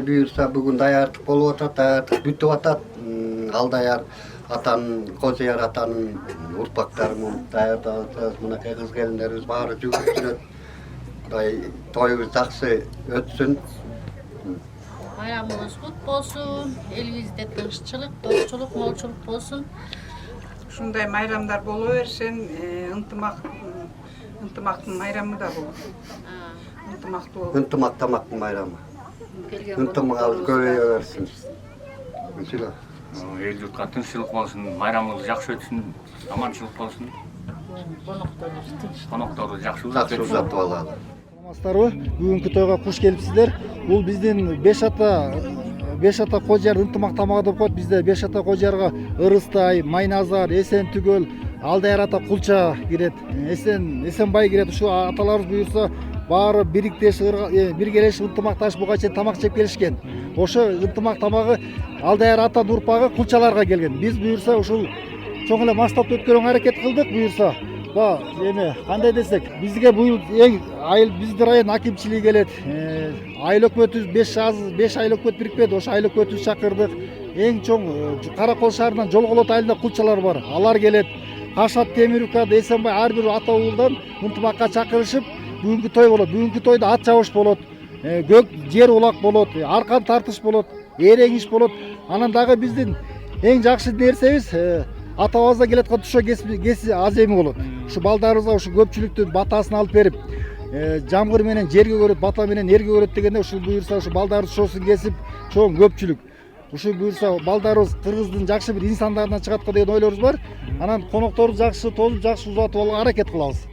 Кудай буюрса бүгүн даярдык болуп атат, даярдык бүтүп атат. Алдаяр атанын, Козуяр атанын урпактары даярдап атабыз. Мынакей кыз келиндерибиз баары жүгүрүп жүрөт. Кудай тоюбуз жакшы өтсүн. Bayramımız kut bolsun, elimizde tınççılık, dokçuluk, molçuluk bolsun. Ушундай майрамдар боло берсин, ынтымактын майрамы да бул. Ынтымактуу болуп. Ынтымак тамактын майрамы. Ынтымагыбыз көбөйө берсин. Ушулай. Эл журтка тынччылык болсун, майрамыбыз жакшы өтсүн, аманчылык болсун. Конокторду жакшы Жакшы алалы. Саламатсыздарбы? Бүгүнкү тойго куш келипсиздер. Бул биздин Беш ата Кожуяр ынтымак тамагы деп коет. Бизде Беш ата Кожуярга Ырыстай, Майназар, Эсен Түгөл, Алдаяр ата Кулча кирет. Эсенбай кирет. Ушу аталарыбыз буюрса баары биргелешип ынтымакташып буга чейин тамак жеп келишкен. Ошо ынтымак тамагы Алдаяр ата урпагы Кулчаларга келген. Биз буюрса ушул чоң эле масштабта өткөрүүгө аракет кылдык буюрса. Кандай десек, бизге быйыл биздин район акимчилиги келет. Айыл өкмөтүбүз 5 айыл өкмөт бирикпеди. Ошо айыл өкмөтүбүздү чакырдык. Эң чоң Каракол шаарынан Жолголот айылында кулчалар бар. Алар келет. Кашат, Темирюкада, Эсенбай ар бир ата уулдан ынтымакка чакырышып, бүгүнкү той болот. Бүгүнкү тойдо ат чабыш болот. Көк жер улак болот, аркан тартыш болот, эрең иш болот. Анан дагы биздин эң жакшы нерсебиз атабыздан келаткан тушо кеси аз эми болот. Ушу балдарыбызга ушу көпчүлүктүн батасын алып берип, жамгыр менен жерге көрөт, бата менен эрге көрөт дегенде ушул буюрса ушу балдарыбыз тушосун кесип, чоң көпчүлүк. Ушу буюрса балдарыбыз кыргыздын жакшы бир инсандарынан чыгат го деген ойлорубуз бар. Анан конокторду жакшы тосуп, жакшы узатып алууга аракет кылабыз.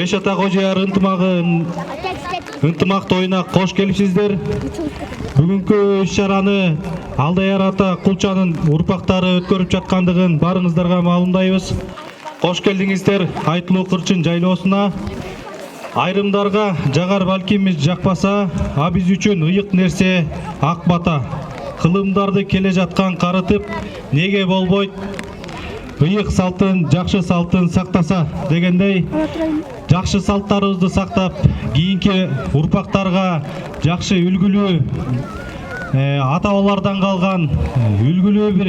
Беш ата кожояр ынтымак тоюна кош келипсиздер. Бүгүнкү иш-чараны Алдаяр ата Кулчанын урпактары өткөрүп жаткандыгын барыңыздарга маалымдайбыз. Кош келдиңиздер Айтылуу Кырчын жайлоосуна. Айрымдарга жагар балким жакпаса, а биз үчүн ыйык нерсе ак бата. Кылымдарды келе жаткан карытып, неге болбойт? Ыйык салтын, жакшы салтын сактаса дегендей, жакшы салттарыбызды сактап, кийинки урпактарга жакшы үлгүлүү ата-бабалардан калган үлгүлүү бир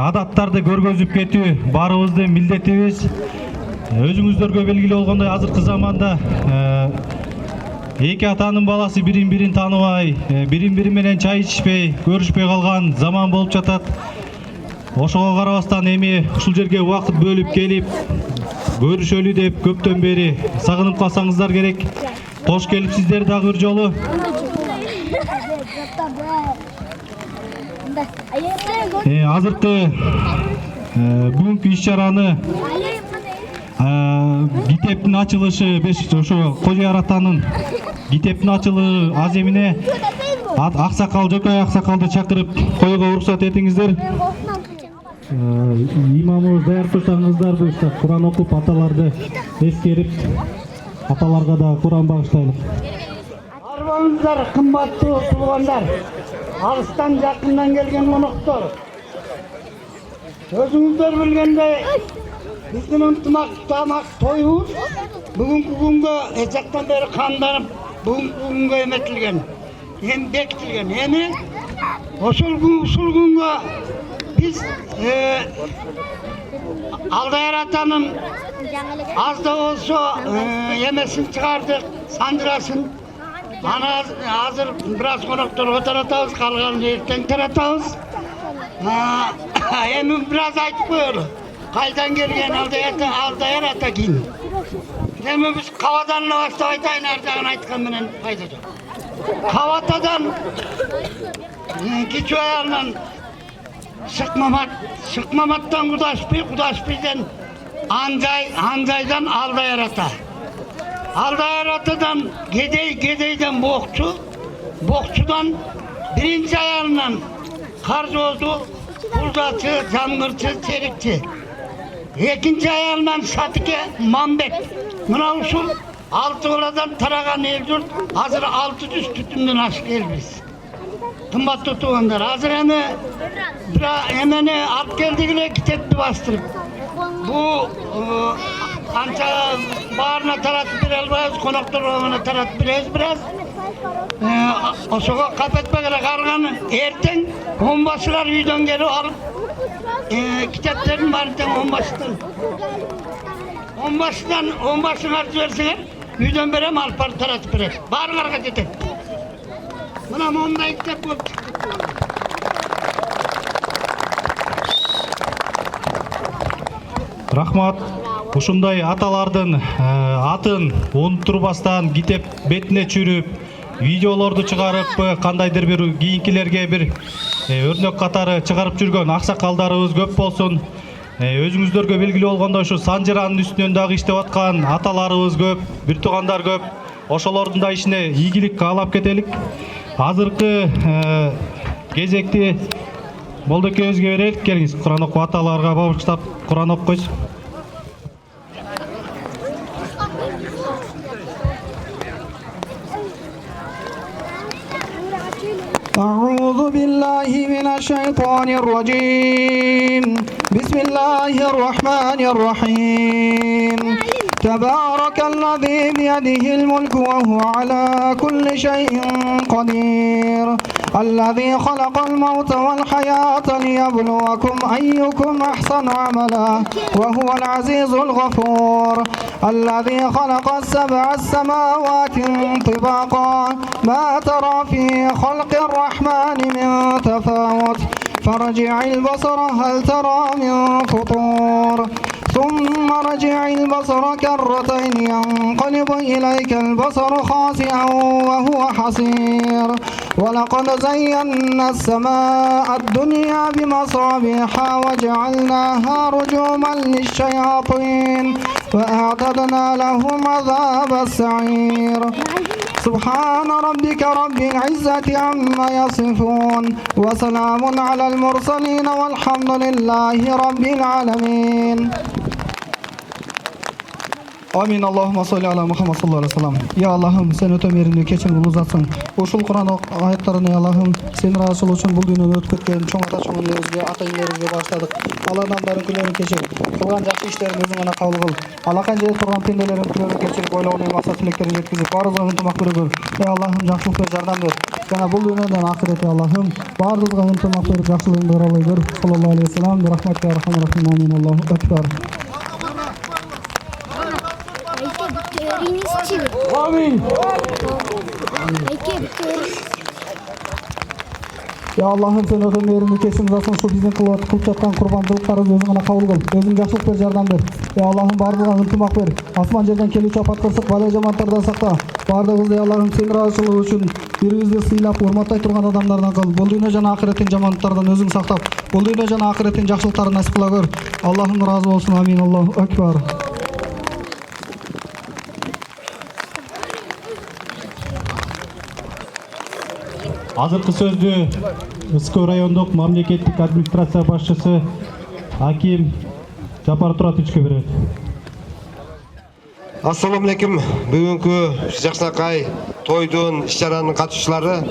адаттарды көргөзүп кетүү баарыбыздын милдетибиз. Өзүңүздөргө белгилүү болгондой, азыркы заманда эки атанын баласы бирин-бирин тааныбай, бирин-бири менен чай ичишпей, көрүшпөй калган заман болуп жатат. Ошого карабастан эми ушул жерге убакыт бөлүп келип, көрүшөлү деп көптөн бери сагынып калсаңыздар керек. Кош келипсиздер дагы бир жолу. Азыркы бүгүнкү иш-чараны китептин ачылышы ошо Кожояр атанын китептин ачылышы аз эмине аксакал Жокай аксакалды чакырып коюуга уруксат этиңиздер. Имамыбыз даяр турсаңыздар, буюрса Куран окуп аталарды эскерип, аталарга да Куран багыштайлык. Арбаңыздар, кымбаттуу туугандар, алыстан жакындан келген коноктор. Өзүңүздөр билгендей, биздин ынтымак тамак тоюбуз бүгүнкү күнгө эжактан бери камданып, бүгүнкү күнгө эметилген, бекитилген. Эми ушул күнгө биз Алдаяр атанын аз да болсо эмесин чыгардык, санжырасын. Аны азыр бир аз конокторго таратабыз, калганын эртең таратабыз. Эми бир аз айтып коелу. Кайдан келген Алдаяр ата ким? Эми биз Кабадандан баштап айтайын, ар жагын айткан менен пайда жок. Кабатадан Кичи аялынан Шыкмаматтан Кудашбий, Кудашбийден Анжайдан Алдаяр ата. Алдаяр атадан Гедейден Бокчудан биринчи аялынан Каржоозу, Кулдачы, Жамгырчы, Черикчи. Экинчи аялынан Сатыке, Мамбет. Мына ушул 6 баладан тараган эл журт азыр 600 түтүндөн ашык элбиз. Кымбаттуу туугандар, азыр эмени алып келдик эле, китепти бастырып. Бу анча баарына таратып бере албайбыз, конокторго гана таратып беребиз бир аз. Ошого капетпек эле, калганы эртең онбашылар үйдөн келип алып, китептердин баарын тең онбашыңар жиберсеңер, үйдөн берем, алып барып таратып беребиз. Баарыңарга жетет. Мына мондай китеп болуп чыкты. Рахмат. Ушундай аталардын атын унутурбастан китеп бетине чүрүп, видеолорду чыгарып, кандайдыр бир кийинкилерге бир өрнөк катары чыгарып жүргөн аксакалдарыбыз көп болсун. Өзүңүздөргө белгилүү болгондой, ушу санжыранын үстүнөн дагы иштеп аткан аталарыбыз көп, бир туугандар көп. Ошолордун да ишине ийгилик каалап кетелик. Азыркы кезекти Молдокөбүзгө берелик. Келиңиз, Куран окуп аталарга бабыштап Куран окуп койсун. أعوذ بالله من الشيطان الرجيم. بسم الله الرحمن الرحيم. تبارك الذي بيده الملك وهو على كل شيء قدير. الذي خلق الموت والحياة ليبلوكم أيكم أحسن عملا وهو العزيز الغفور. الذي خلق 7 السماوات طباقا ما ترى في خلق الرحمن من تفاوت فارجع البصر هل ترى من فطور ثم رجع البصر كرتين ينقلب إليك البصر خاسئا وهو حسير. ولقد زينا السماء الدنيا بمصابيح وجعلناها رجوما للشياطين وأعتدنا لهم عذاب السعير سبحان ربك رب العزة عما يصفون وسلام على المرسلين والحمد لله رب العالمين Amin. Allahumma salli ala Muhammad sallallahu aleyhi ve sellem. Ya Allah'ım sen ötemerini keçin buluzatsın. Uşul Kur'an ayetlerini ya Allah'ım sen razı için bu dünyada ötketken çoğun ata çoğunlarımızga, atayınlarımızga başladık. Allah namların küllerini keçir. Kılgan жақсы işlerin özün ana kabul kıl. Alakan jeye turgan pendelerin küllerini keçirip oylaunu maqsat tileklerini yetkizip barızga ынтымақ berip. Ey Allah'ım жақсылық ve жардам бер. Жана бұл дүниеден ахирет Allah'ım бардыгына ынтымақ берип жақсылыгыңды аралай бер. Саллаллаху алейхи ва саллям. Рахматка архамар рахим. Амин. Аллаху акбар. Amin. Ya Allah'ım sen ödemlerini kesin zaten şu bizden kılıp жатқан kurbanlıklarımız özün ana kabul kıl. Özün жақсылық ver, жардам бер. Ya Allah'ım bardığına ынтымақ бер. Asman жерден келүүчү апаттарсық, бала жамандықтардан сақта. Бардығызды Allah'ım sen разылығы үшін бирибизди сыйлап, урматтай турган адамдардан кыл. Бул дүйнө жана ахиреттин жамандыктардан өзүң сактап, бул дүйнө жана ахиреттин жақсылықтарын насип кыла көр. Allah'ım разы болсун. Амин. Аллаху акбар. Азыркы сөздү Ыскы райондук мамлекеттик администрация башчысы Аким Жапар Туратовичке берет. Ассаламу алейкум. Бүгүнкү жакшынакай тойдун иш-чаранын катышчылары,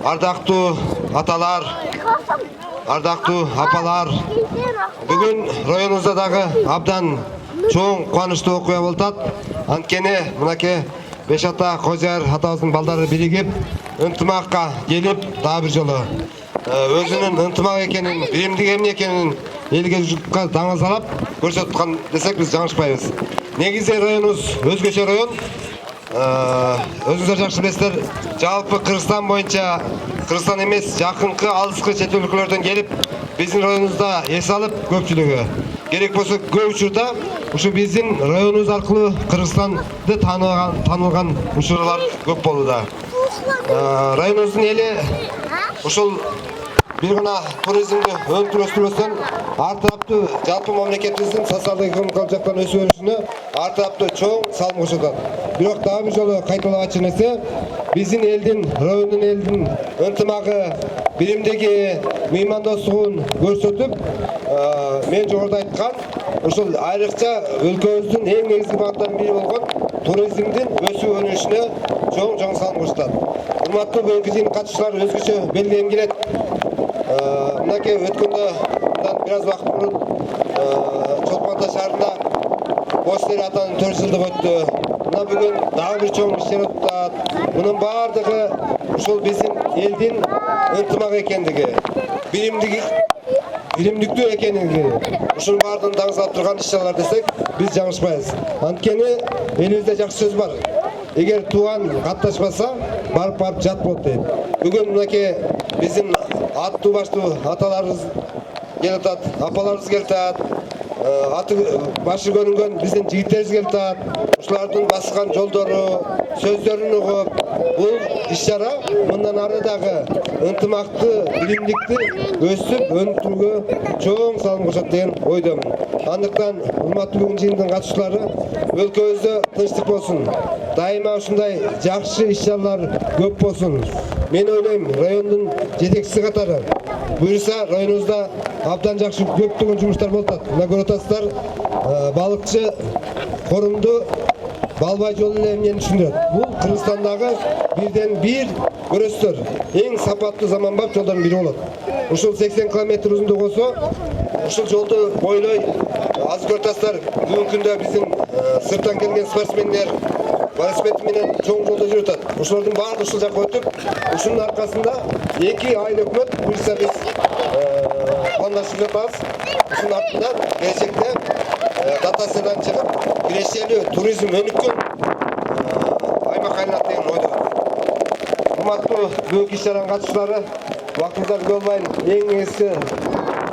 ардактуу аталар, ардактуу апалар. Бүгүн районубузда дагы абдан чоң кубанычтуу окуя болуп атат. Анткени мынакей Беш ата Кожар атабыздын балдары биригип, ынтымакка келип, дагы бир жолу өзүнүн ынтымак экенин, биримдик эмне экенин элге жукка даңазалап көрсөткөн десек биз жаңылышпайбыз. Негизи районубуз өзгөчө район. Өзүңүздөр жакшы билесиздер, жалпы Кыргызстан боюнча, Кыргызстан эмес, жакынкы алыскы чет өлкөлөрдөн келип, биздин районубузда эс алып көпчүлүгү. Керек болсо көп учурда ушу биздин районубуз аркылуу Кыргызстанды таанылган учурлар көп болууда. Районубуздун эли ушул бир гана туризмди өндүрөстүрөстөн ар тараптуу жалпы мамлекетибиздин социалдык экономикалык жактан өсүп өнүшүнө ар тараптуу чоң салым кошуп атат. Бирок дагы бир жолу кайталаган нерсе, биздин элдин, райондун элдин ынтымагы, биримдиги, меймандостугун көрсөтүп, мен жогоруда айткан, ушул айрыкча өлкөбүздүн эң негизги багыттарынын бири болгон туризмдин өсүп өнүшүнө чоң салым кошуп атат. Урматтуу бүгүнкү жыйын катышчылар өзгөчө белгилегим келет. Мынакей өткөндө бир аз убакыт мурун Чолпон Ата шаарында Бош Ери атанын 4 жылдыгы өттү. Мына бүгүн дагы бир чоң иш-чара өтүп атат. Мунун баардыгы ушул биздин элдин ынтымак экендиги, биримдиктүү экендиги, ушунун баардыгын даңазалап турган иш-чаралар десек, биз жаңылышпайбыз. Анткени элибизде жакшы сөз бар. Эгер тууган катташпаса, барып жат болот дейт. Бүгүн мынакей биздин аттуу баштуу аталарыбыз келип атат, апаларыбыз келип атат, аты башы көрүнгөн биздин жигиттерибиз келип атат. Ушулардын баскан жолдору, сөздөрүн угуп, бул иш-чара мындан ары дагы ынтымакты, биримдикти өсүп, өнүктүрүүгө чоң салым кошот деген ойдомун. Андыктан урматтуу бүгүн жыйындын катышчылары, өлкөбүздө тынчтык болсун. Дайыма ушундай жакшы иш-чаралар көп болсун. Мен ойлойм, райондун жетекчиси катары буюрса районубузда абдан жакшы көптөгөн жумуштар болуп атат. Мына көрүп атасыздар, балыкчы корумду балбай жолу эле эмнени түшүндүрөт. Бул Кыргызстандагы бирден бир көрөсүздөр, эң сапаттуу заманбап жолдордун бири болот. Ушул 80 км узундугу болсо, ушул жолду бойлой азыр көрүп атасыздар, бүгүнкү күндө биздин сырттан келген спортсмендер велосипед менен чоң жолдо жүрүп атат. Ушулардын баары ушул жакка өтүп, ушунун аркасында 2 айыл өкмөт буюрса биз пландашып жатабыз. Ушунун артында келечекте дотациядан чыгып, кирешелүү туризм өнүккөн аймак айланат деген ойдо. Урматтуу бүгүнкү иш-чаранын катышчылары, убактыңыздарды бөлбөйүн, эң негизги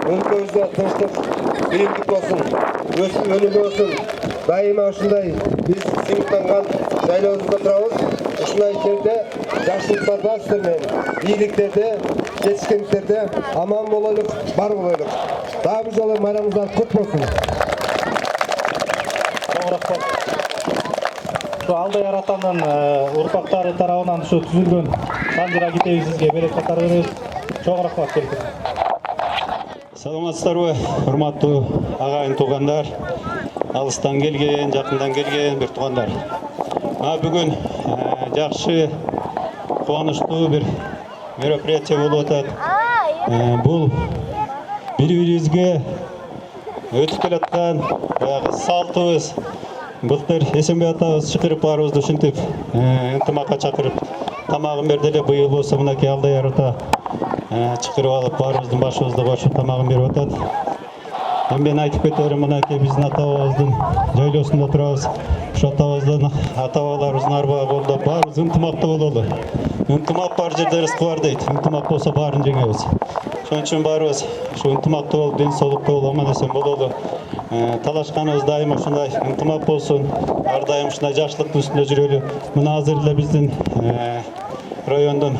өлкөбүздө тынчтык, биримдик болсун, өсүп өнүгүү болсун. Дайыма ушундай биз сыймыктанган жайлообузда турабыз. Ушундай жерде жакшылыктарда сиздер менен, бийликтерде, жетишкендиктерде аман болойлук, бар болойлук. Дагы бир жолу майрамыңыздар кут болсун. Şu Алдаяр атанын урпактары тарабынан ушу түзүлгөн Сандыра китебизге берек катарыбыз. Чоң рахмат бердик. Саламатсыздарбы, урматтуу агайын туугандар, алыстан келген, жакындан келген бир туугандар. Бүгүн жакшы, кубанычтуу бир мероприятие болуп атат. Бул бири-бирибизге өтүп келаткан баягы салтыбыз. Былтыр Эсенбей атабыз чакырып баарыбызды ушинтип ынтымакка чакырып тамагын берди эле. Быйыл болсо мынакей Алдаяр ата чакырып алып баарыбыздын башыбызды кошуп тамагын берип атат. Мен айтып кетерим, мынакей биздин ата-бабабыздын жайлоосунда турабыз. Ушу ата-бабаларыбыздын арбагы колдоп баарыбыз ынтымакта бололу. Ынтымак бар жерде рызык бар дейт. Ынтымак болсо баарын жеңебиз. Ошон үчүн баарыбыз ушу ынтымакта болуп, ден соолукта болуп, аман эсен бололу. Талашканыбыз дайыма ушундай ынтымак болсун. Ар дайым ушундай жакшылыктын үстүндө жүрөлү. Мына азыр эле биздин райондун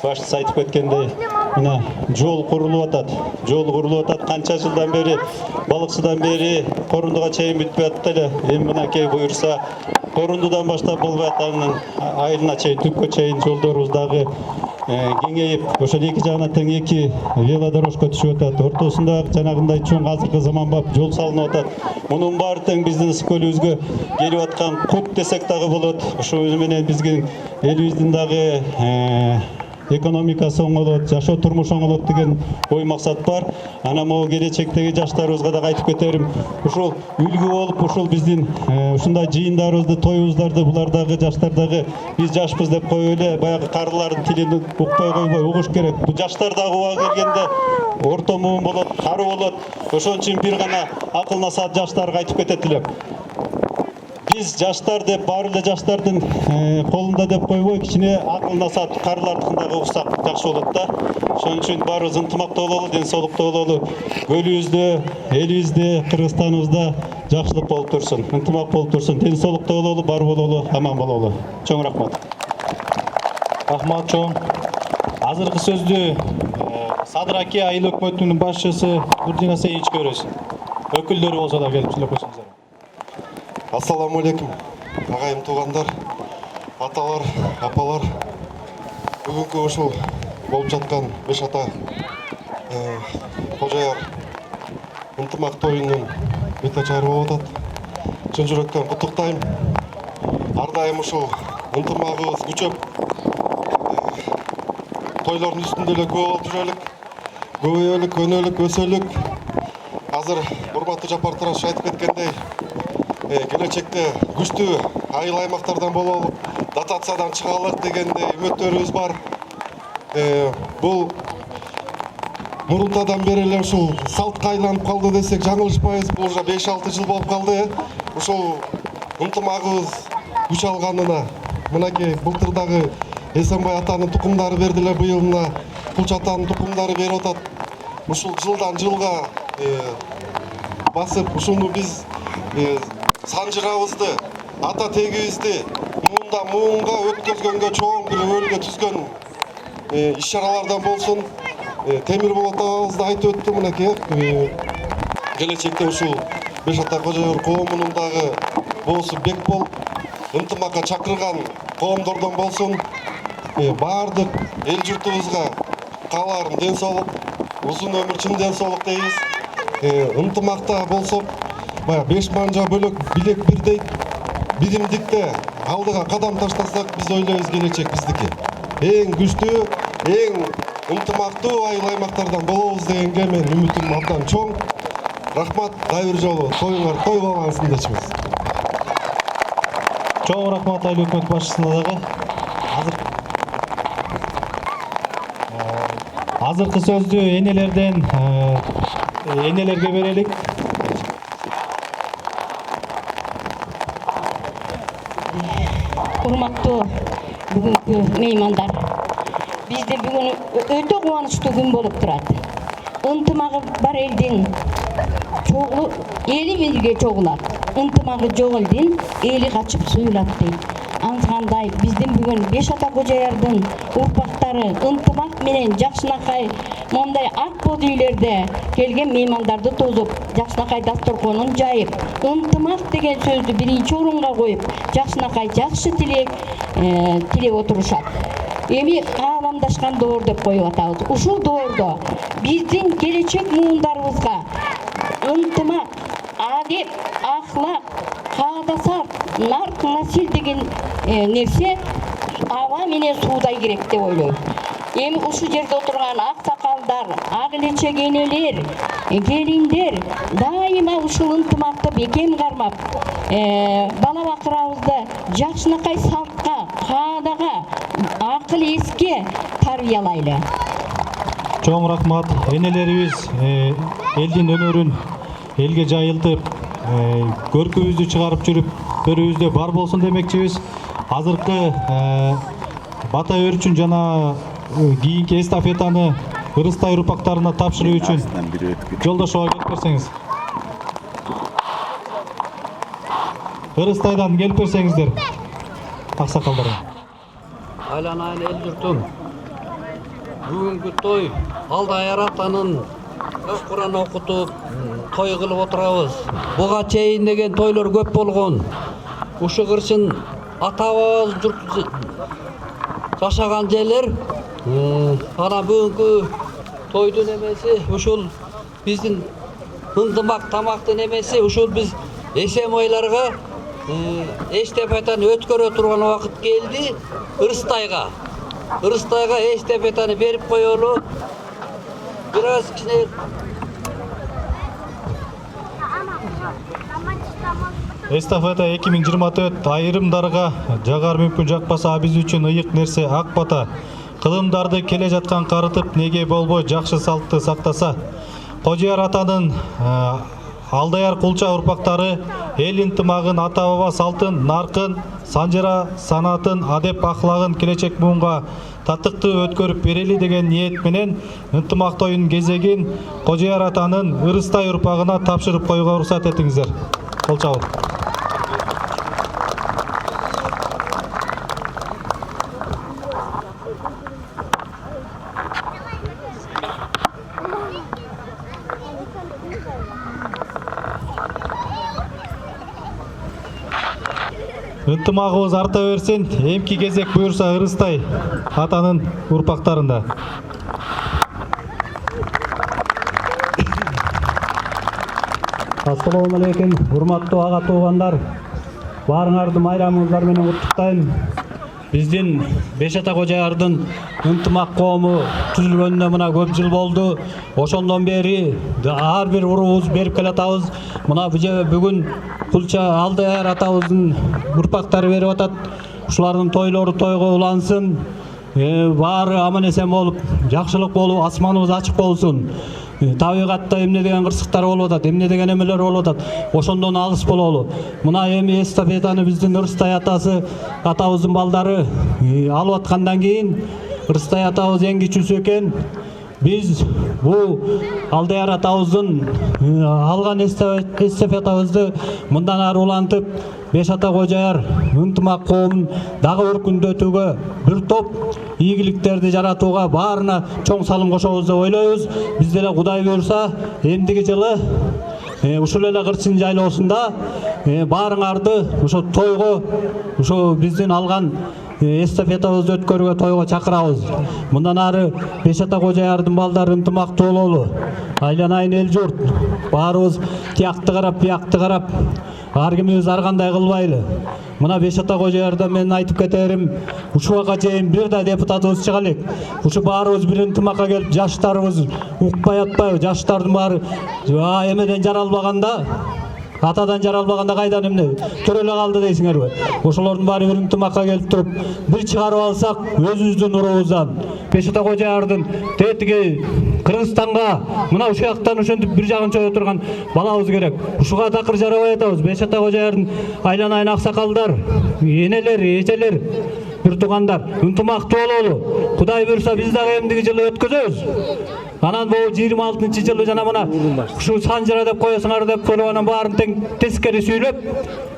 башчысы айтып кеткендей, мына жол курулуп атат. Жол курулуп атат. Канча жылдан бери, балыкчыдан бери Корундуга чейин бүтпөй атты эле. Эми мынакей буюрса Корундудан баштап болбой атанын айылына чейин, түпкө чейин жолдорубуз дагы кеңейип, ошол эки жагына тең эки велодорожка түшүп атат. Ортосунда жанагындай чоң азыркы заманбап жол салынып атат. Мунун баары тең биздин көлүбүзгө келип аткан кут десек дагы болот. Ошо менен биздин элибиздин дагы экономикасы оңолот, жашоо турмушу оңолот деген ой максат бар. Анан могу келечектеги жаштарыбызга дагы айтып кетерим. Ушул үлгү болуп, ушул биздин ушундай жыйындарыбызды, тоюбуздарды булар дагы жаштар дагы биз жашпыз деп коюп эле баягы карылардын тилин укпай койбой угуш керек. Бул жаштар дагы убагы келгенде орто муун болот, каруу болот. Ошон үчүн бир гана акыл насаат жаштарга айтып кетет элем. Биз жаштар деп, баары эле жаштардын колунда деп койбой, кичине акыл насаат карылардыкындагы уксак жакшы болот да. Ошон үчүн баарыбыз ынтымакта бололу, ден соолукта бололу. Көлүбүздө, элибизде, Кыргызстаныбызда жакшылык болуп турсун, ынтымак болуп турсун, ден соолукта бололу, бар бололу, аман бололу. Чоң рахмат. Рахмат чоң. Азыркы сөздү Садыраки айыл өкмөтүнүн башчысы Гурдина Сейичке беребиз. Өкүлдөрү болсо да келип сүйлөп койсоңуздар. Ассаламу алейкум, агайым туугандар, аталар, апалар. Бүгүнкү ушул болуп жаткан беш ата Кожояр ынтымак тоюнун бет ачары болуп атат. Чын жүрөктөн куттуктайм. Ар дайым ушул ынтымагыбыз күчөп, тойлордун үстүндө эле күбө болуп жүрөлүк, көбөйөлүк, өнөлүк, өсөлүк. Азыр урматтуу Жапар Тураш айтып кеткендей, келечекте күчтүү айыл аймактардан бололу, дотациядан чыгалык дегендей үмүттөрүбүз бар. Бул мурунтадан бери эле ушул салтка айланып калды десек жаңылышпайбыз. Бул уже 5-6 жыл болуп калды. Ушул ынтымагыбыз күч алганына мынакей былтыр дагы Эсенбай атанын тукумдары бердилер, быйыл мына Кулча атанын тукумдары берип атат. Ушул жылдан жылга басып, ушуну биз санжырабызды, ата тегибизди муундан муунга өткөзгөнгө чоң бир өбөлгө түзгөн иш-чаралардан болсун. Темир Болот атабыз да айтып өттү, мынакей келечекте ушул беш ата Кожояр коомунун дагы боосу бек болуп, ынтымакка чакырган коомдордон болсун. Баардык эл журтубузга кааларым ден соолук, узун өмүр, чын ден соолук дейбиз. Ынтымакта болсок, баягы 5 манжа бөлөк билек бир дейт. Биримдикте алдыга кадам таштасак, биз ойлойбуз келечек биздики. Эң күчтүү, эң ынтымактуу айыл аймактардан болобуз дегенге мен үмүтүм абдан чоң. Рахмат, дагы бир жолу тоюңар той болгонсун дечүбүз. Чоң рахмат айыл өкмөт башчысына дагы. Азыркы сөздү энелерге берелик. Урматтуу бүгүнкү меймандар, бизде бүгүн өтө кубанычтуу күн болуп турат. Ынтымагы бар элдин эли бирге чогулат. Ынтымагы жок элдин эли качып суюлат дейт. жазгандай биздин бүгүн беш ата кожоярдын урпактары ынтымак менен жакшынакай мондай ак боз үйлөрдө келген меймандарды тосуп жакшынакай дасторконун жайып ынтымак деген сөздү биринчи орунга коюп жакшынакай жакшы тилеп отурушат. Эми ааламдашкан доор деп коюп атабыз. Ушул доордо биздин келечек муундарыбызга ынтымак, адеп, ахлак, каадасар, нарк, насил деген нерсе аба менен суудай керек деп ойлойм. Эми ушул жерде отурган аксакалдар, ак элечек энелер, келиндер дайыма ушул ынтымакты бекем кармап, бала бакырабызды жакшынакай салтка, каадага, акыл эске тарбиялайлы. Чоң рахмат. Энелерибиз элдин өнөрүн элге жайылтып, көркүбүздү чыгарып жүрүп, көрүбүздө бар болсун демекчибиз. Азыркы бата өрчүн жана кийинки эстафетаны Ырыстай урпактарына тапшыруу үчүн жолдошуга келип берсеңиз. Ырыстайдан келип берсеңиздер. Аксакалдар. Айланайын эл журтум. Бүгүнкү той Алдаяр атанын Куран окутуп той кылып отурабыз. Буга чейин деген тойлор көп болгон. Ушу кырчын ата-бабабыз журт жашаган жерлер. Ана бүгүнкү тойдун эмеси ушул биздин ынтымак тамактын эмеси ушул биз эсемойларга эстафетаны өткөрө турган убакыт келди. Ырыстайга эстафетаны берип коелу. Бир аз кичине Эстафета 2024 айрымдарга жагар мүмкүн жакпаса биз үчүн ыйык нерсе ак бата. Кылымдарды келе жаткан карытып неге болбой жакшы салтты сактаса. Кожояр атанын Алдаяр кулча урпактары эл ынтымагын, ата-баба салтын, наркын, санжыра санатын, адеп ахлагын келечек муунга татыктуу өткөрүп берели деген ниет менен ынтымак тоюнун кезегин Кожояр атанын Ырыстай урпагына тапшырып коюуга уруксат этиңиздер. Кол чабыт. Ынтымагыбыз арта берсин. Эмки кезек буюрса Ырыстай атанын урпактарында. Ассаламу алейкум, урматтуу ага туугандар. Баарыңарды майрамыңыздар менен куттуктайм. Биздин Беш ата кожоярдын ынтымак коому түзүлгөнүнө мына көп жыл болду. Ошондон бери ар бир урубуз берип келатабыз. Мына бүгүн Кулча Алдаяр атабыздын урпактары берип атат. Ушулардын тойлору тойго улансын. Баары аман эсен болуп, жакшылык болуп, асманыбыз ачык болсун. Табигатта эмне деген кырсыктар болуп атат, эмне деген эмелер болуп атат. Ошондон алыс бололу. Мына эми эстафетаны биздин Ырыстай атабыздын балдары алып аткандан кийин Ырыстай атабыз эң кичүүсү экен. Biz bu Aldayar atабыздын алган эстафетабызды мындан ары улантып, Беш ата кожояр ынтымак коомун дагы өркүндөтүүгө, бир топ ийгиликтерди жаратууга баарына чоң салым кошобуз деп ойлойбуз. Биз деле Кудай буйрса, эмдиги жылы ушул эле кырчын жайлоосунда баарыңарды ошо тойго, ошо биздин алган эстафетабызды өткөрүүгө тойго чакырабыз. Мындан ары Беш ата кожоярдын балдары ынтымактуу бололу. Айланайын эл журт, баарыбыз тиякты карап, биякты карап, ар кимибиз ар кандай кылбайлы. Мына Беш ата кожоярда мен айтып кетерим, ушуга чейин бир да депутатыбыз чыга элек. Ушу баарыбыз бир ынтымакка келип, жаштарыбыз укпай атпайбы? Жаштардын баары эмеден жаралбаганда, атадан жаралбаганда кайдан эмне төрөлө калды дейсиңерби? Ошолордун баары бир ынтымакка келип туруп, бир чыгарып алсак, өзүбүздүн урубуздан, Беш ата кожоярдын тетиги Кыргызстанга, мына ушул жактан ошентип бир жагын чөйө турган балабыз керек. Ушуга такыр жарабай атабыз. Беш ата кожоярдын айланайын аксакалдар, энелер, эжелер, бир туугандар ынтымактуу бололу. Кудай буйрса биз дагы эмдиги жылы өткөзөбүз. Анан бул 26-жылы жана мына ушу санжыра деп коесуңар деп анан баарын тең тескери сүйлөп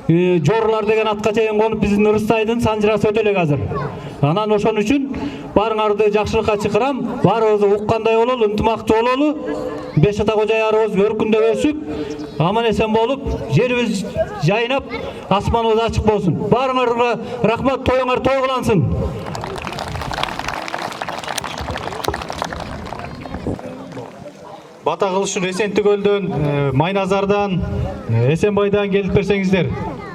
Жорлар деген атка чейин конуп биздин Ырыстайдын санжырасы өтө эле азыр. Анан ошон үчүн барыңарды жакшылыкка чакырам. Баарыбызды уккандай бололу, ынтымактуу бололу. Беш ата кожаярыбыз өркүндөп өсүп, аман эсен болуп, жерибиз жайнап, асманыбыз ачык болсун. Баарыңарга рахмат, тоюңар той кылансын. Бата кылышын Эсентүгөлдөн, Майназардан, Эсенбайдан келип берсеңиздер.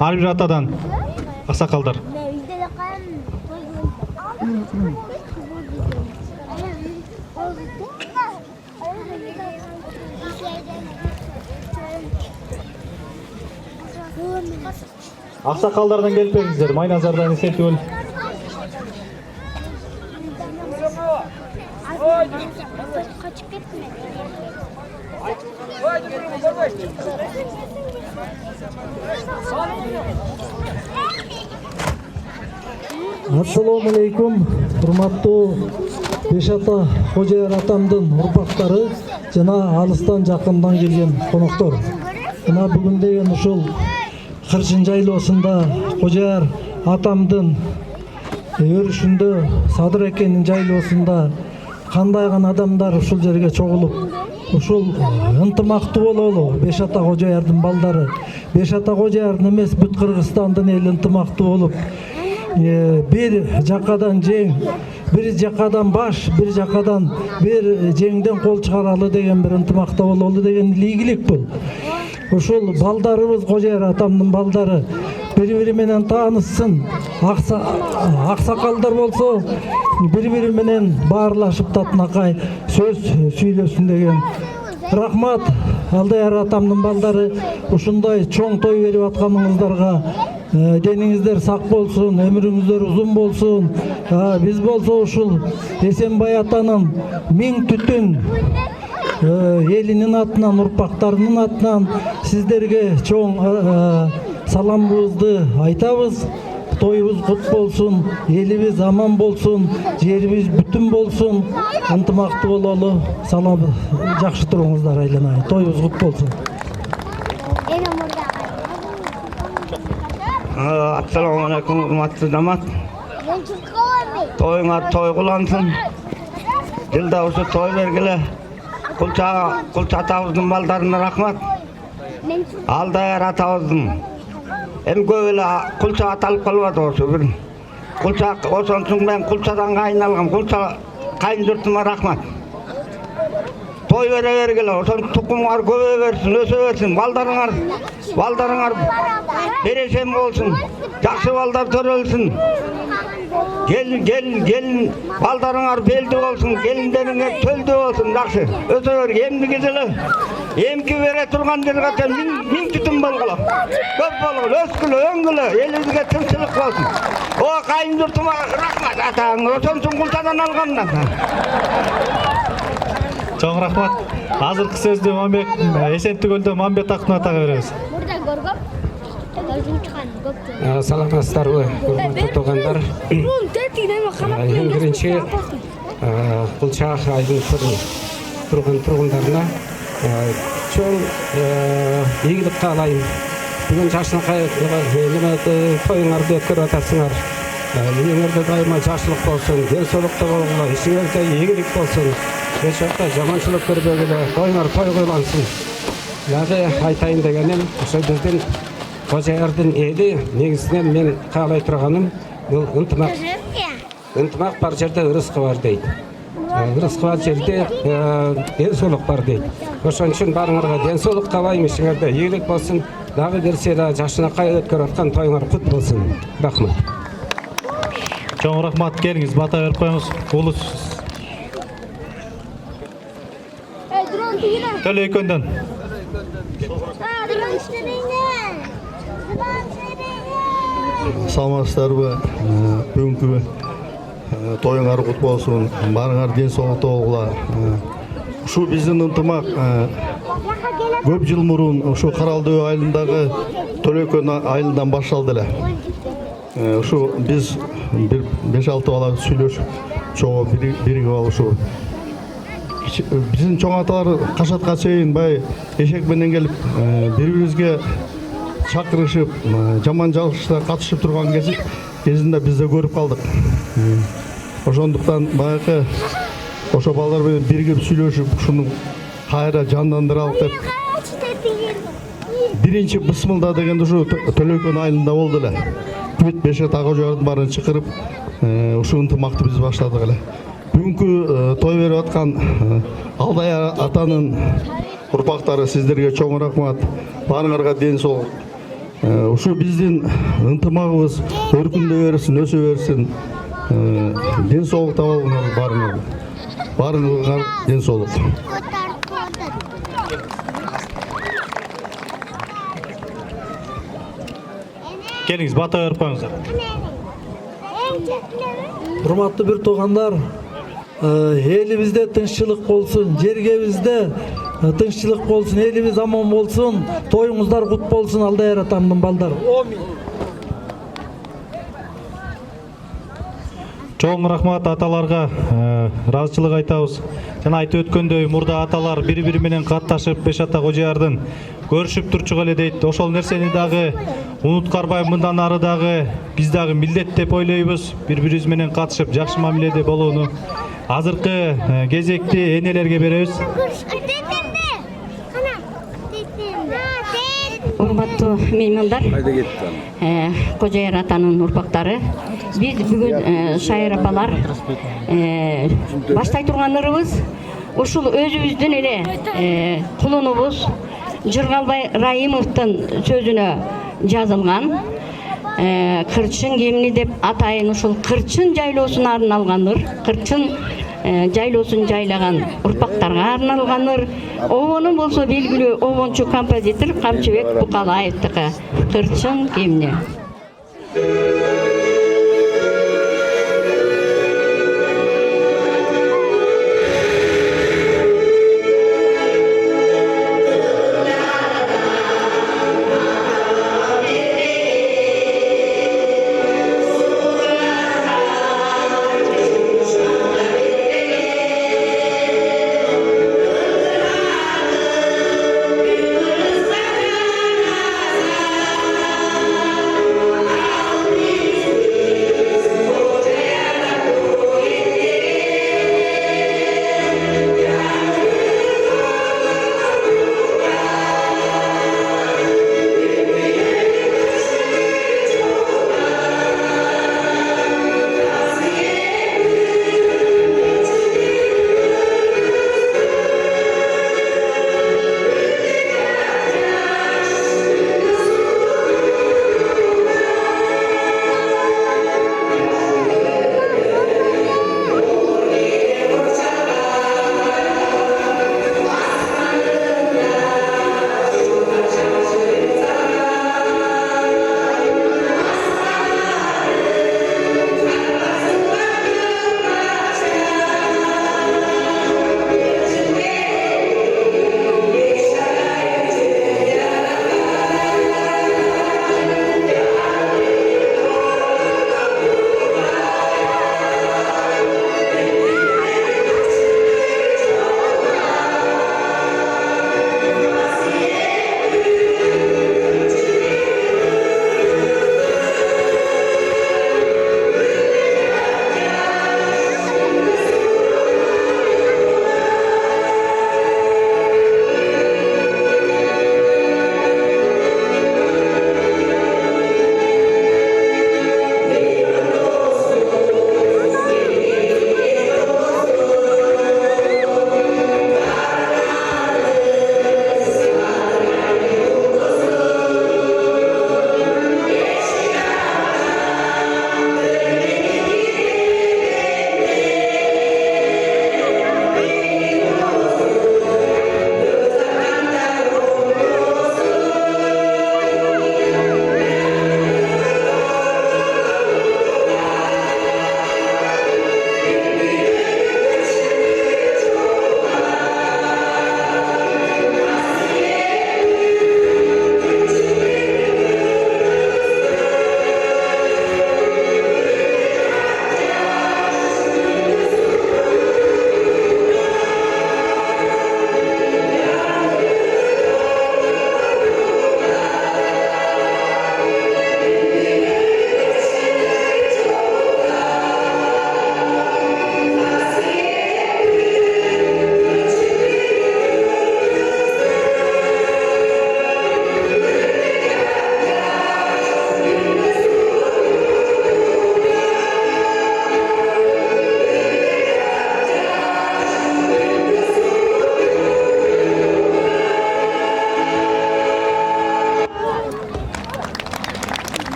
Ар бир атадан аксакалдар. Аксакалдардан келип бериңиздер. Майназардан, Эсентүгөл. Assalamu alaikum, урматтуу Беш ата Кожаяр атамдын урпактары жана алыстан жакындан келген коноктор. Мына бүгүн деген ушул Кырчын жайлоосунда Кожаяр атамдын өрүшүндө Садыр экенин жайлоосунда кандай гана адамдар ушул жерге чогулуп, ушул ынтымактуу бололу. Беш ата Кожаярдын балдары, Беш ата Кожаярдын эмес бүт Кыргызстандын эли ынтымактуу болуп, бир жакадан жең, бир жакадан баш, бир жакадан бир жеңден кол чыгаралы деген бир ынтымакта бололу деген ийгилик бул. Ушул балдарыбыз Кожаяр атамдын балдары бири-бири менен таанышсын, аксакалдар болсо бири-бири менен баарлашып татынакай сөз сүйлөсүн деген. Рахмат Алдаяр атамдын балдары, ушундай чоң той берип атканыңыздарга дениңиздер сак болсун, өмүрүңүздөр узун болсун. Биз болсо ушул Эсенбай атанын миң түтүн элинин атынан, урпактарынын атынан сиздерге чоң саламыбызды айтабыз. Тоюбуз кут болсун, элибиз аман болсун, жерибиз бүтүн болсун, ынтымактуу бололу. Салам, жакшы туруңуздар айланайын. Тоюбуз кут болсун. Assalamu alaikum, урматтуу дамат. Тоюңар той кылансын. Жылда ушу той бергиле. Кулча атабыздын балдарына рахмат. Алдаяр атабыздын эми көп эле кулча аталып калбады ошо бир. Кулча ошон үчүн мен кулчадан кайыналгам. Кулча кайын журтума рахмат. Той бере бергиле, ошон тукумуңар көбөйө берсин, өсө берсин. Балдарыңар берешем болсун. Жакшы балдар төрөлсүн. Gelin baldarыңар белди болсун, келиндериңер төлдүү болсун, жакшы. Өсө берги, эмдиги жылы эмки бере турган жерге миң түтүн болгула. Көп болгула, өскүлө, өңгүлө, элибизге тынччылык болсун. О кайын журтума рахмат атаң, ошон үчүн кулчадан алгамдан. Чоң рахмат. Азыркы сөздү Мамбек Эсентүгөлдө Мамбет Акын атага беребиз. Саламатсыздарбы, урматтуу туугандар. Эң биринчи Кулча айдын турган тургундарына чоң ийгилик каалайм. Бүгүн жакшынакай тоюңарды өткөрүп атасыңар. Үйүңөрдө дайыма жакшылык болсун, ден соолукта болгула, ишиңерде ийгилик болсун. Беш ата жаманчылык көрбөгүлө, тоюңар той кыйлансын. Дагы айтайын дегеним, ошо биздин Кожаярдын эли негизинен мен каалай турганым бул ынтымак. Ынтымак бар жерде ырыскы бар дейт. Ырыскы бар жерде ден соолук бар дейт. Ошон үчүн баарыңарга ден соолук каалайм, ишиңерде ийгилик болсун. Дагы берсе да жакшынакай өткөрүп аткан тоюңар кут болсун. Рахмат. Чоң рахмат, келиңиз бата берип коюңуз. Улус Төлөйкөндөн. Саламатсыздарбы, бүгүнкү тоюңар кут болсун, баарыңар ден соолукта болгула. Ушу биздин ынтымак көп жыл мурун ушу Каралды айылындагы Төлөйкөн айылынан башталды эле. Ушу биз бир 5-6 бала сүйлөшүп чогуу биригип алып ушу биздин чоң аталар Кашатка чейин бай эшек менен келип бири-бирибизге чакырышып жаман жагышта катышып турган кезинде биз да көрүп калдык. Ошондуктан баягы ошо балдар менен биригип сүйлөшүп ушуну кайра жандандыралык деп биринчи бысмылда дегенде ушу Төлөкөн айылында болду эле. Бүт 5 ата кожоярдын баарын чакырып ушул ынтымакты биз баштадык эле. Бүгүнкү той берип аткан Алдаяр атанын урпактары сиздерге чоң рахмат. Баарыңарга ден соолук. Ушу биздин ынтымагыбыз өркүндөй берсин, өсө берсин. Ден соолук табалыңар баарыңар ден соолук. Келиңиз, бата берип коюңуздар. Урматтуу бир туугандар, элибизде тынччылык болсун, жергебизде тынччылык болсун, элибиз аман болсун, тоюңуздар кут болсун Алдаяр атамдын балдары. Чоң рахмат аталарга, ыраазычылык айтабыз. Жана айтып өткөндөй, мурда аталар бири-бири менен катташып 5 ата кожоярдын көрүшүп турчук эле дейт. Ошол нерсени дагы унуткарбай, мындан ары дагы биз дагы милдет деп ойлойбуз. Бири-бирибиз менен катышып жакшы мамиледе болууну. Азыркы кезекти энелерге беребиз. Урматтуу меймандар, Кожояр атанын урпактары, биз бүгүн шайыр апалар баштай турган ырыбыз ушул өзүбүздүн эле кулунубуз Жыргалбай Раимовдун сөзүнө жазылган Кырчын кемни деп атайын ушул Кырчын жайлоосуна арналган ыр, Кырчын жайлоосун жайлаган урпактарга арналган ыр. Обону болсо белгилүү обончу композитор Камчыбек Букалаевдики Кырчын кемни.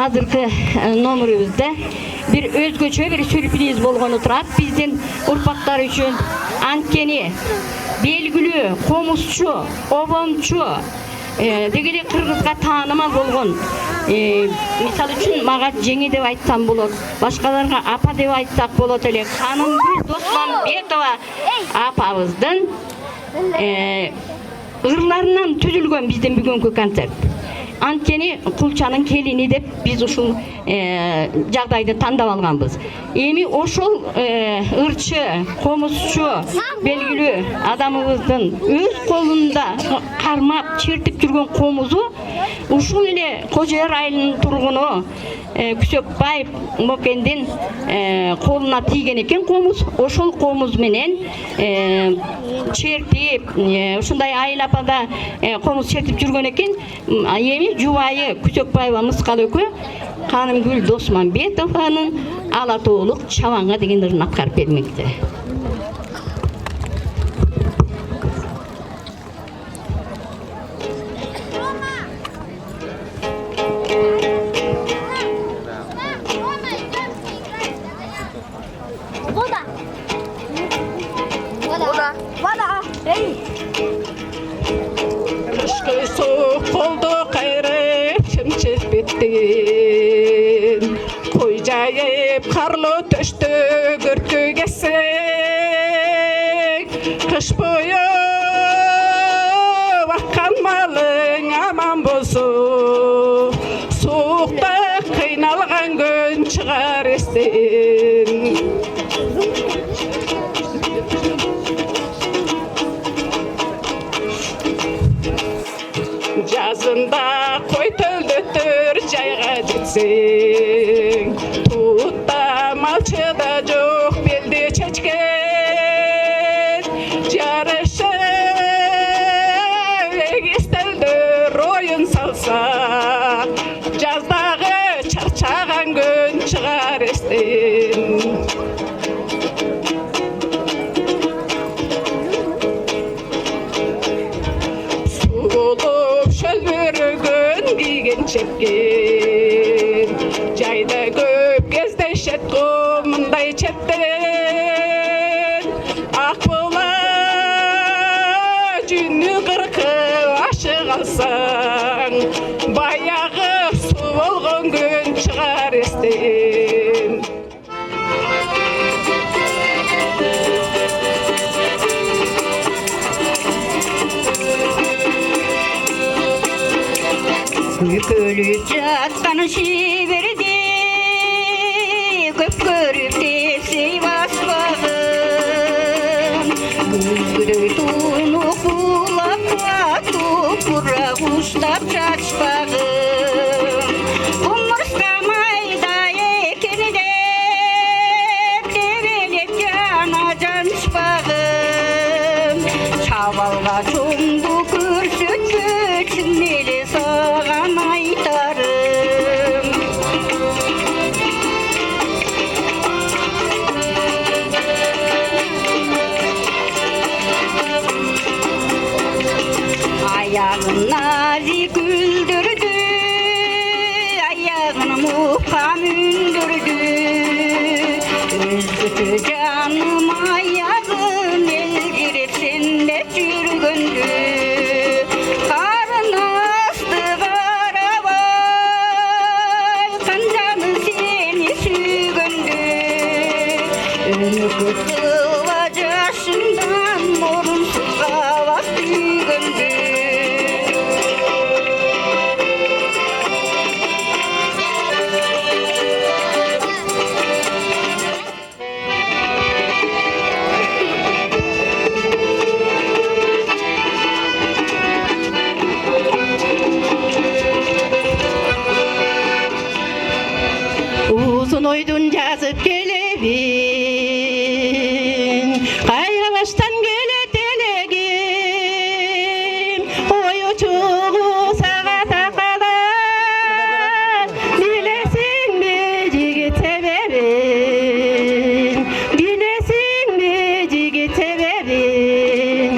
азыркы номерибизде бир өзгөчө бир сюрприз болгону турат биздин урпактар үчүн. Анткени белгилүү комузчу, обончу, деги эле кыргызга таанымал болгон, мисалы үчүн мага жеңе деп айтсам болот, башкаларга апа деп айтсак болот эле, Канымгүл Досмамбетова апабыздын ырларынан түзүлгөн биздин бүгүнкү концерт. Анткени Кулчанын келини деп биз ушул жагдайды тандап алганбыз. Эми ошол ырчы, комузчу, белгилүү адамыбыздын өз колунда кармап, чертип жүргөн комузу ушул эле Кожояр айылынын тургуну Күсөкбаев Мокендин колуна тийген экен комуз. Ошол комуз менен чертип, ушундай айыл апада комуз чертип жүргөн экен. Эми жубайы Күсөкбаева Мыскал экөө Канымгүл Досмамбетованын Ала тоолук чабанга деген ырын аткарып бермекте. Koy jayıp karlı töştü görkü geçsek, kış boyu bakkan malın aman bolsun, soğukta kıynalgan gün çıkar estin. Жазында қой төлдетір жайға жетсең, тұтта малшыда жоқ белде чечкен, жарышы егестелдір ойын салса, жаздағы чарчаған күн шығар естен. Çepken, jayda köp kezde şet mындай çetten, ak bola jünü kırkıp aşık alsang, bayağı su bolgon gün çıkar estin. Bükülüp жатқан шиберде көп көріп тепсей баспағын, күзгідей тұнық бұлаққа топыра ұштап жатпағын, құмырсқа майда екені деп тебелеп жана жанышпағын, шабалға чоңду көрсөткөчүн эле саған айтарым. Аяғын назик күлдірді, аяғын мұқам үндірді, үзгіті жаным аяғын елгереп сендеп жүргінді. Kıva yaşından morunsuzga bak tüygündü. Uzun oydun yazıp gelebin, kayra baştan gele delegin, oy uçuğu sağa takala, bilesin mi jigit sebebin, bilesin mi jigit sebebin.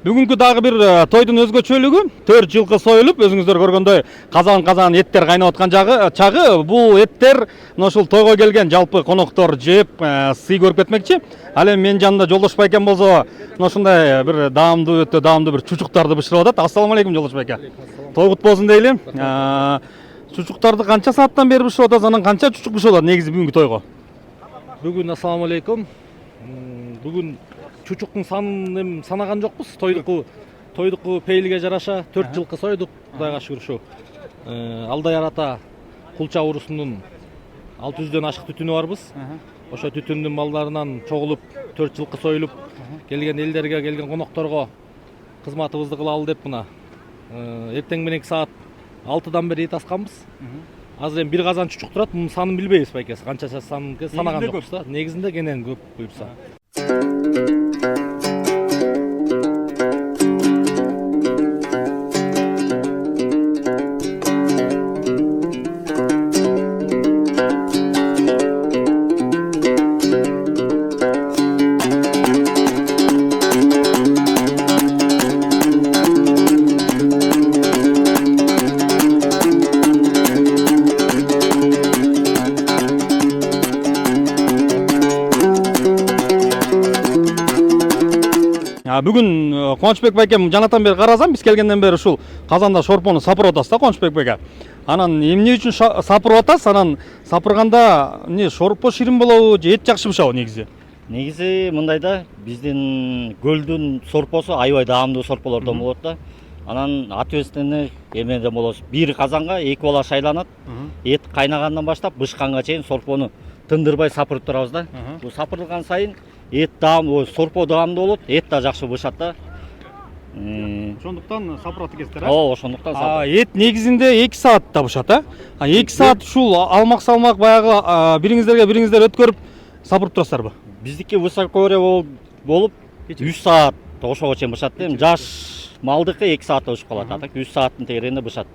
Бүгүнкү дагы бир тойдун өзгөчөлүгү 4 жылкы союлуп, өзүңүздөр көргөндөй казан эттер кайнап аткан чагы. Бул эттер мына ушул тойго келген жалпы коноктор жеп, сый көрүп кетмекчи. Ал эми менин жанымда Жолдош байкем болсо, мына ушундай бир өтө даамдуу бир чучуктарды бышырып атат. Ассаламу алейкум Жолдош байке. Той кут болсун дейли. Чучуктарды канча сааттан бери бышырып атасыз, анан канча чучук бышырып атат негизи бүгүнкү тойго? Бүгүн ассаламу алейкум. Бүгүн чучуктун санын эми санаган жокпуз. Тойдуку пейилге жараша 4 жылкы сойдук. Кудайга шүгүр ушу. Алдаяр ата кулча урусунун 600дөн ашык түтүнү барбыз. Ошо түтүндүн малдарынан чогулуп 4 жылкы союлуп келген элдерге, келген конокторго кызматыбызды кылалы деп мына эртең мененки саат 6дан бери ит асканбыз. Азыр эми бир казан чучук турат, мунун санын билбейбиз байкеси. Канча санын санаган жокпуз да. Негизинде кенен көп буйрса. Бүгүн Кубанычбек байкем жанатан бери карасам, биз келгенден бери ушул казанда шорпону сапырып атасыз да, Кубанычбек байке. Анан эмне үчүн сапырып атасыз? Анан сапырганда эмне шорпо ширин болобу же эт жакшы бышабы негизи? Негизи мындай да, биздин көлдүн сорпосу аябай даамдуу сорполордон болот да. Анан ответственный эмеден болобуз. Бир казанга 2 бала шайланат. Эт кайнагандан баштап бышканга чейин сорпону тындырбай сапырып турабыз да. Бул сапырылган сайын эт даам, сорпо даамдуу болот, эт да жакшы бышат да. Ошондуктан сапырат экенсиздер, Ооба, ошондуктан сапырат. Эт негизинде 2 саатта бышат, 2 саат ушул алмак баягы бириңиздер өткөрүп сапырып турасыздарбы? Биздики высокорье болуп 3 саат ошого чейин бышат да. Жаш малдыкы 2 саатта бышып калат, а так 3 сааттын тегерегинде бышат.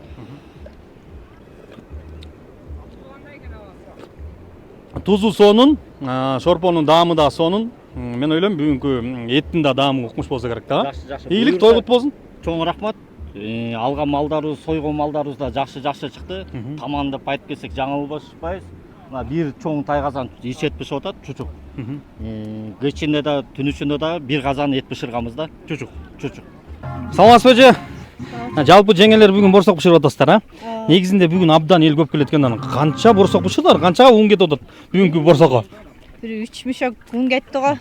Тузу сонун, шорпонун даамы да сонун. Мен ойлойм бүгүнкү эттин да даамы укмуш болсо керек да. Ийгилик, той кут болсун. Чоң рахмат. Алган малдарыбыз, сойгон малдарыбыз да жакшы чыкты. Таман деп айтып келсек жаңылбашпайбыз. Мына бир чоң тай казан ичет бышып атат, чучук. Кечинде да, түн ичинде да бир казан эт бышырганбыз да. Чучук. Саламатсызбы эже? Жалпы жеңелер бүгүн борсок бышырып атасыздар, Негизинде бүгүн абдан эл көп келет экен. Анан канча борсок бышырдыңар? Канчага ун кетип атат бүгүнкү борсокко? Бир 3 мешок ун кетти го.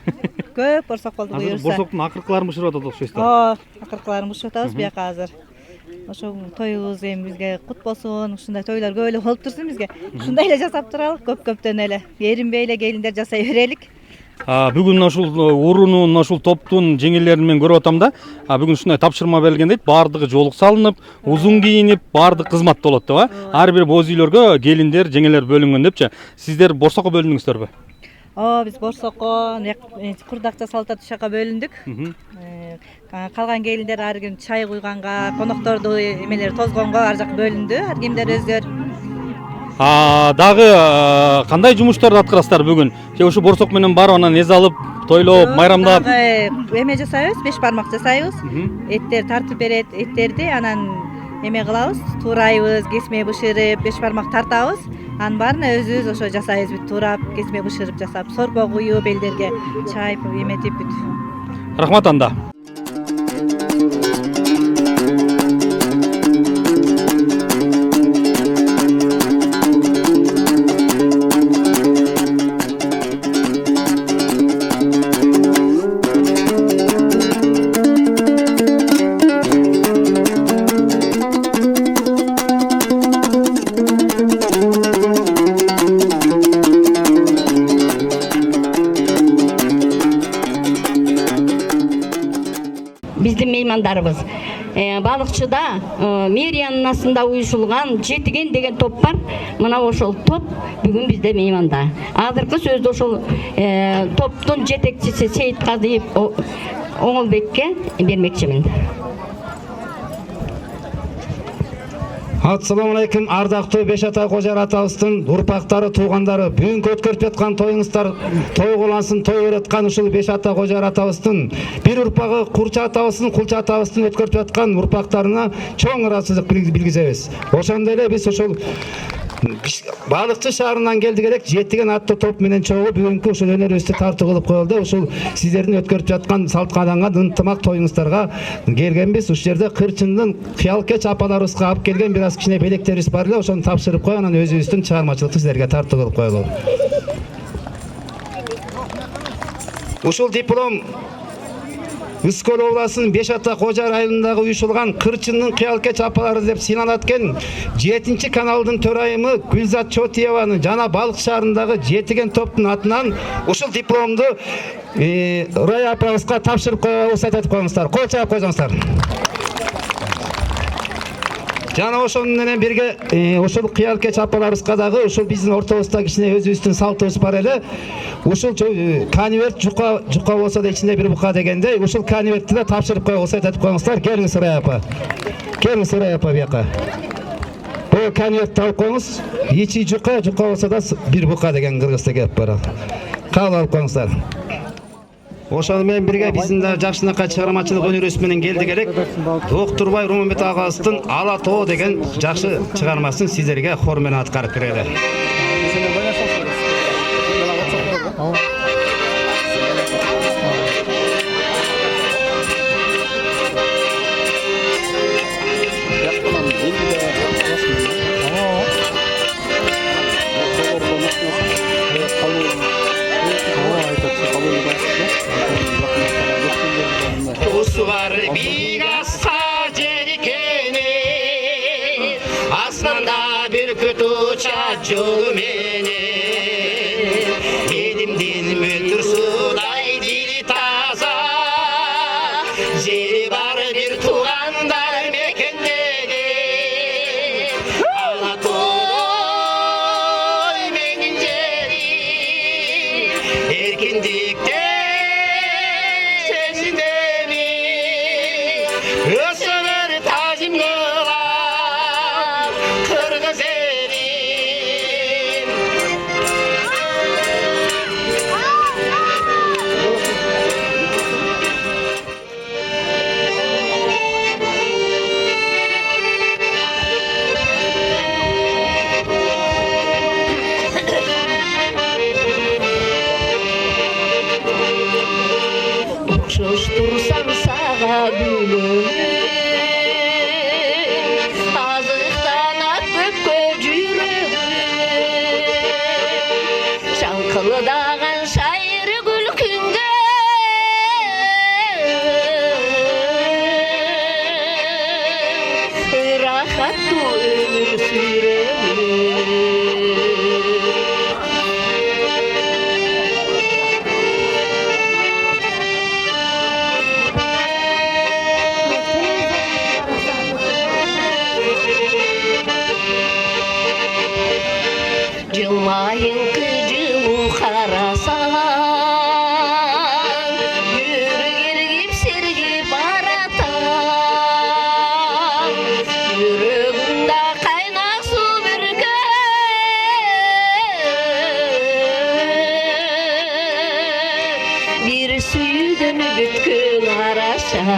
Көп борсок болду буюрса. Азыр борсоктун акыркыларын бышырып атат окшойсуздар. Акыркыларын бышырып атабыз бияка азыр. Ошо тоюбуз эми бизге кут болсун, ушундай тойлор көп эле болуп турсун бизге. Ушундай эле жасап туралы, көп-көптөн эле. Эринбей эле келиндер жасай берелик. Бүгүн ушул урунун, ушул топтун жеңелерин мен көрүп атам да. Бүгүн ушундай тапшырма берилген дейт. Бардыгы жолук салынып, узун кийинип, бардык кызмат болот деп, Ар бир боз үйлөргө келиндер, жеңелер бөлүнгөн депчи. Сиздер борсокко бөлүндүңүздөрбү? Биз борсокко курдакча салта тушакка бөлүндүк. Калган келиндер ар ким чай куйганга, конокторду эмелер тозгонго ар жак бөлүндү. Ар кимдер өздөрү. Дагы кандай жумуштарды аткарасыздар бүгүн? Же ушу борсок менен барып анан эз алып, тойлоп, майрамдап? Эме жасайбыз, 5 бармак жасайбыз. Эттер тартып берет, эттерди анан эме кылабыз, туурайбыз, кесме бышырып, 5 бармак тартабыз. Анын баарын өзүбүз ошо жасайбыз, бүт туурап, кесме бышырып жасап, сорпо куюп, элдерге чай эметип бүт. Рахмат анда. Биздин меймандарыбыз. Балыкчыда мэриянасында уюшулган жетиген деген топ бар. Мына ошол топ бүгүн бизде мейманда. Азыркы сөздү ошол топтун жетекчиси Сейитказиев Оңолбекке бермекчимин. Assalamu алейкум, ардактуу Беш ата Кожар атабыздын урпактары, туугандары. Бүгүнкү өткөрүп жаткан тоюңуздар той кылансын, той өткөн ушул Беш ата Кожар атабыздын бир урпагы Курча атабыздын, Кулча атабыздын өткөрүп жаткан урпактарына чоң ыраазычылык билгизебиз. Ошондой эле биз ушул Балыкчы шаарынан келдик элек, жетиген аттуу топ менен чогуу бүгүнкү ушул өнөрүбүздү тартуу кылып коелду. Ушул сиздердин өткөрүп жаткан салт кааданган ынтымак тоюңуздарга келгенбиз. Ушул жерде Кырчындын Кыялкеч апаларыбызга алып келген бир аз кичине белектерибиз бар эле, ошону тапшырып коюп, анан өзүбүздүн чыгармачылыкты сиздерге тартуу кылып коелу. Ушул диплом Үскөл областынын Беш ата Кожар айылындагы уюшулган Кырчындын Кыялкеч апалары деп сыйналат экен 7-чи каналдын төрайымы Гүлзат Чотиеванын жана Балык шаарындагы жетиген топтун атынан ушул дипломду Рая апабызга тапшырып коебуз, айтып коюңуздар. Кол чаап койсоңуздар. Жана ошону менен бирге ушул Кыялкеч апаларыбызга дагы ушул биздин ортобузда кичине өзүбүздүн салтыбыз бар эле. Ушул конверт жука болсо да ичинде бир бука дегендей, ушул конвертти да тапшырып коебуз, айтып коюңуздар. Келиңиз Рая апа. Келиңиз Рая апа бияка. Бул конвертти алып коюңуз. Ичи жука болсо да бир бука деген кыргызда кеп бар. Кабыл алып коюңуздар. Ошону менен бирге биздин да жакшынакай чыгармачылык өнөрүбүз менен келдик элек. Доктурбай Румунбет агабыздын Ала тоо деген жакшы чыгармасын сиздерге хор менен аткарып берели. Var bir asla cerikeni, aslında bir kötü uçacı meni. Elimden mütür suday dili taza, jeri var bir tuğandar mekendeni. Alatoy menin jeri, erkindikte Ösöver tacim kılar kırgız elim. Okşuştursan sağa gülüm, azıktan at köpkö jürüm. Şankılıdağan şair gülkünde, rahatlı ömür sürem. Cılmayın kıcımı karasan, yürügip sergip aratan, yüreğimde kaynak su bürgen, bir süydün bütkün araşan.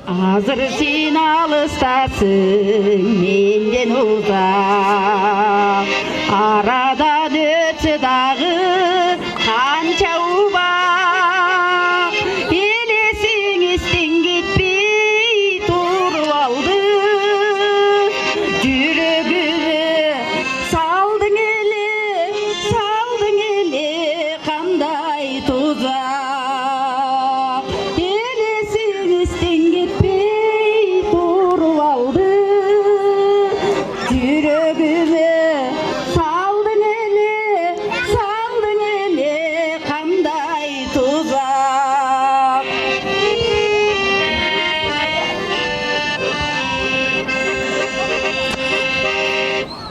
Hazır sen alıstasın menden uzak, aradan ötse dağı kança ubak. Elesin isten gitmey turup aldı, yüreğime saldın ele kanday tuzak. Elesin isten gitmey turup aldı, yüreğime saldın ele kanday tuzak.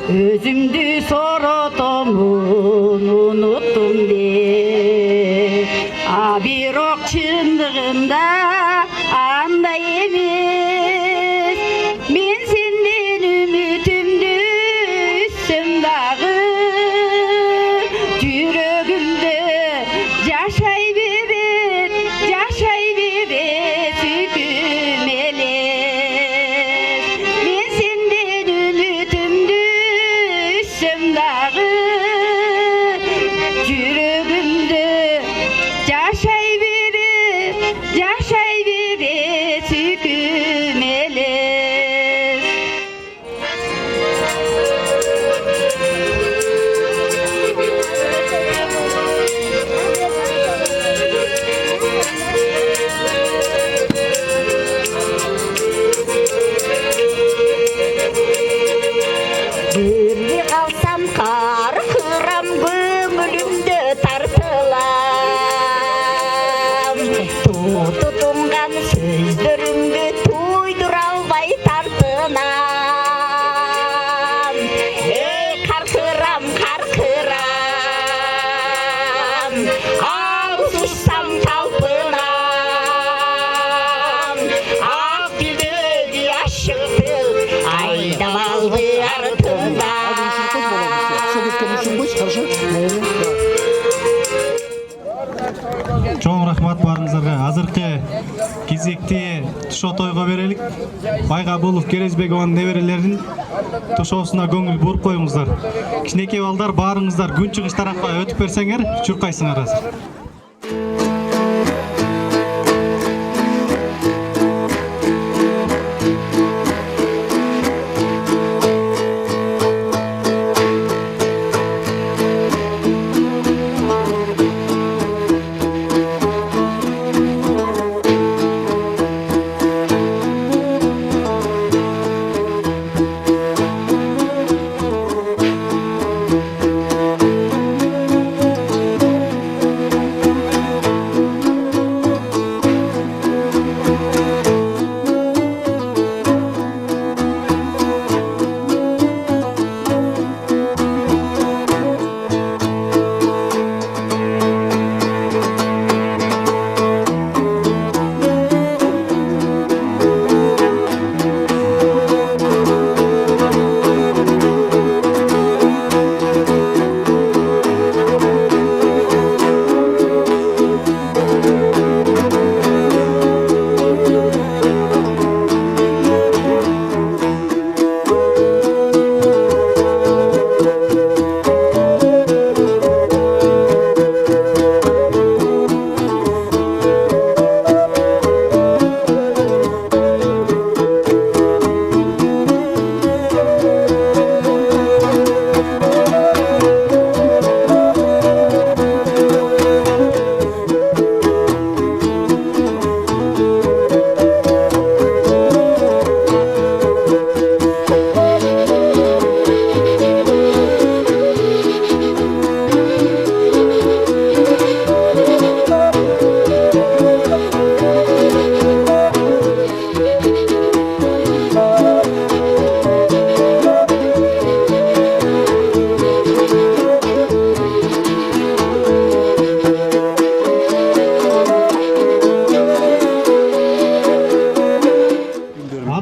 Özümdü соротомун уnuttум де. Бирок чындыгында андай эмес. Мен сенден үмүтүмдү үзсөм дагы, жүрөгүмдө жашай берет сүйкүм элес. Мен сенден үмүтүмдү үзсөм дагы, жүрөгүмдө жашай берет сүйкүм элес. Бирге калсам каркырам, көңүлүмдө тартылам. Тутунган сөздөрүмдү туйдура албай тартынам. Каркырам, алсушсам талпынам. Ак дилдеги ашыктыл айдап алды артында. Чоң рахмат барыңыздарга. Азыркы кезекте тушо тойго берелик. Байгабулов Керезбекованын неберелеринин тушоосуна көңүл буруп коюңуздар. Кичинекей балдар баарыңыздар күн чыгыш тарапка өтүп берсеңер, чуркайсыңар азыр.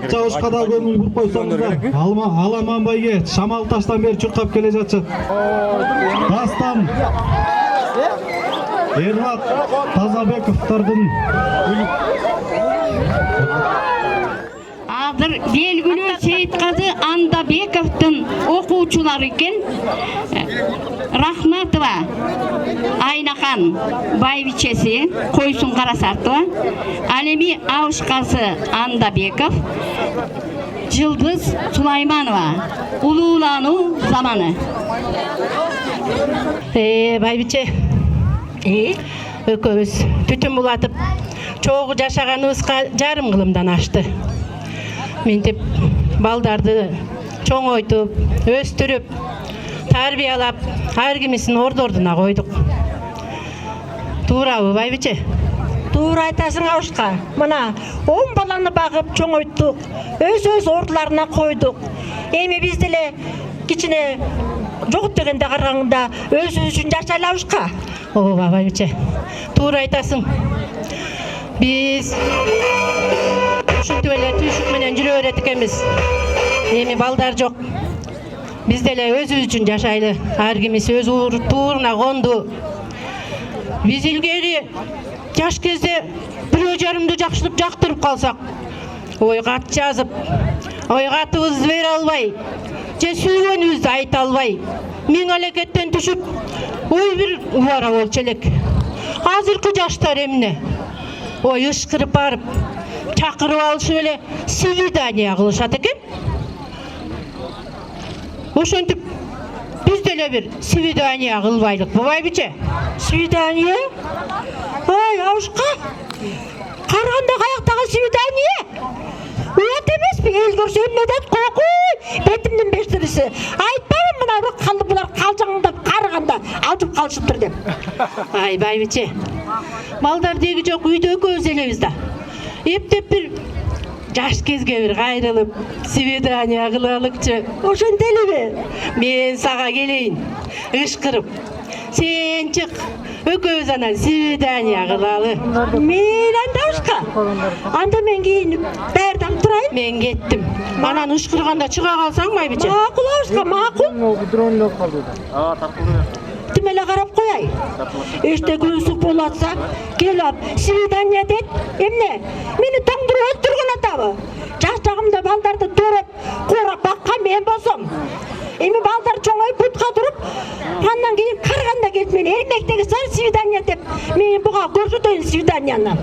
Чабышкада көңүл буруп койсоңуздар, Аламан байге шамал таштан бери чуркап келе жатышат. Дастан Эрлат Тазабековдордун Азыр белгилүү Сейитказы Андабековдун окуучулары экен. Рахматова Айнахан байбичеси Койсун Карасартова, ал эми Абышкасы Андабеков, Жылдыз Сулайманова улуулануу заманы. Байбиче, экөөбүз түтүн булатып, чогуу жашаганыбызга жарым кылымдан ашты. Ментип балдарды чоңойтуп, өстүрүп, тарбиялап, ар кимисин ордордуна койдук. Туурабы, байбиче? Туура айтасың, Абышка. Мына 10 баланы багып чоңойттук, өз ордуларына койдук. Эми биз деле кичине жок дегенде караганда өзүбүз үчүн жашайлабызга. Ооба байбиче, туура айтасың. Биз ушинтип эле түйшүк менен жүрө берет экенбиз. Эми балдар жок. Биз деле өзүбүз үчүн жашайлы. Ар кимиз өз тууруна конду. Биз илгери жаш кезде бирөө жарымды жакшылап жактырып калсак, ой кат жазып, ой катыбызды бере албай, же сүйгөнүбүздү айта албай, миң алекеттен түшүп, ой бир убара болчу элек. Азыркы жаштар эмне? Ой ышкырып барып, чакырып алышып эле свидание кылышат экен. Ошентип биз деле бир свидание кылбайлыкпы байбиче? Свидание? Ой, абышка. Карганда каяктагы свидание? Уят эмеспи? Эл көрсө эмне дейт? Кокуй, бетимдин бештириси. Айтпайбы мына урукканды булар калжаңдап карыганда алжып калышыптыр деп. Ай байбиче, балдар деги жок, үйдө экөөбүз элебиз да. Эптеп бир жаш кезге бир кайрылып, свидание кылалыкчы. Ошентелеби? Мен сага келейин, ышкырып. Сен чык, экөөбүз анан свидание кылалы. Мен анда абышка. Анда мен кийинип, даярданып турайын. Мен кеттим. Анан ышкырганда чыга калсаң байбиче? Макул абышка, макул. Тим эле карап кояй. Эштегүн сук болатса, келип, свидание дейт. Эмне? Мени тоңдуруп өлтүргөн атабы? Жаш чагымда балдарды төрөп, курап баккан мен болсом. Эми балдар чоңоюп бутка туруп, андан кийин карганда келип мени эрмектеги сар свидание деп, мен буга көрсөтөйүн свиданияны.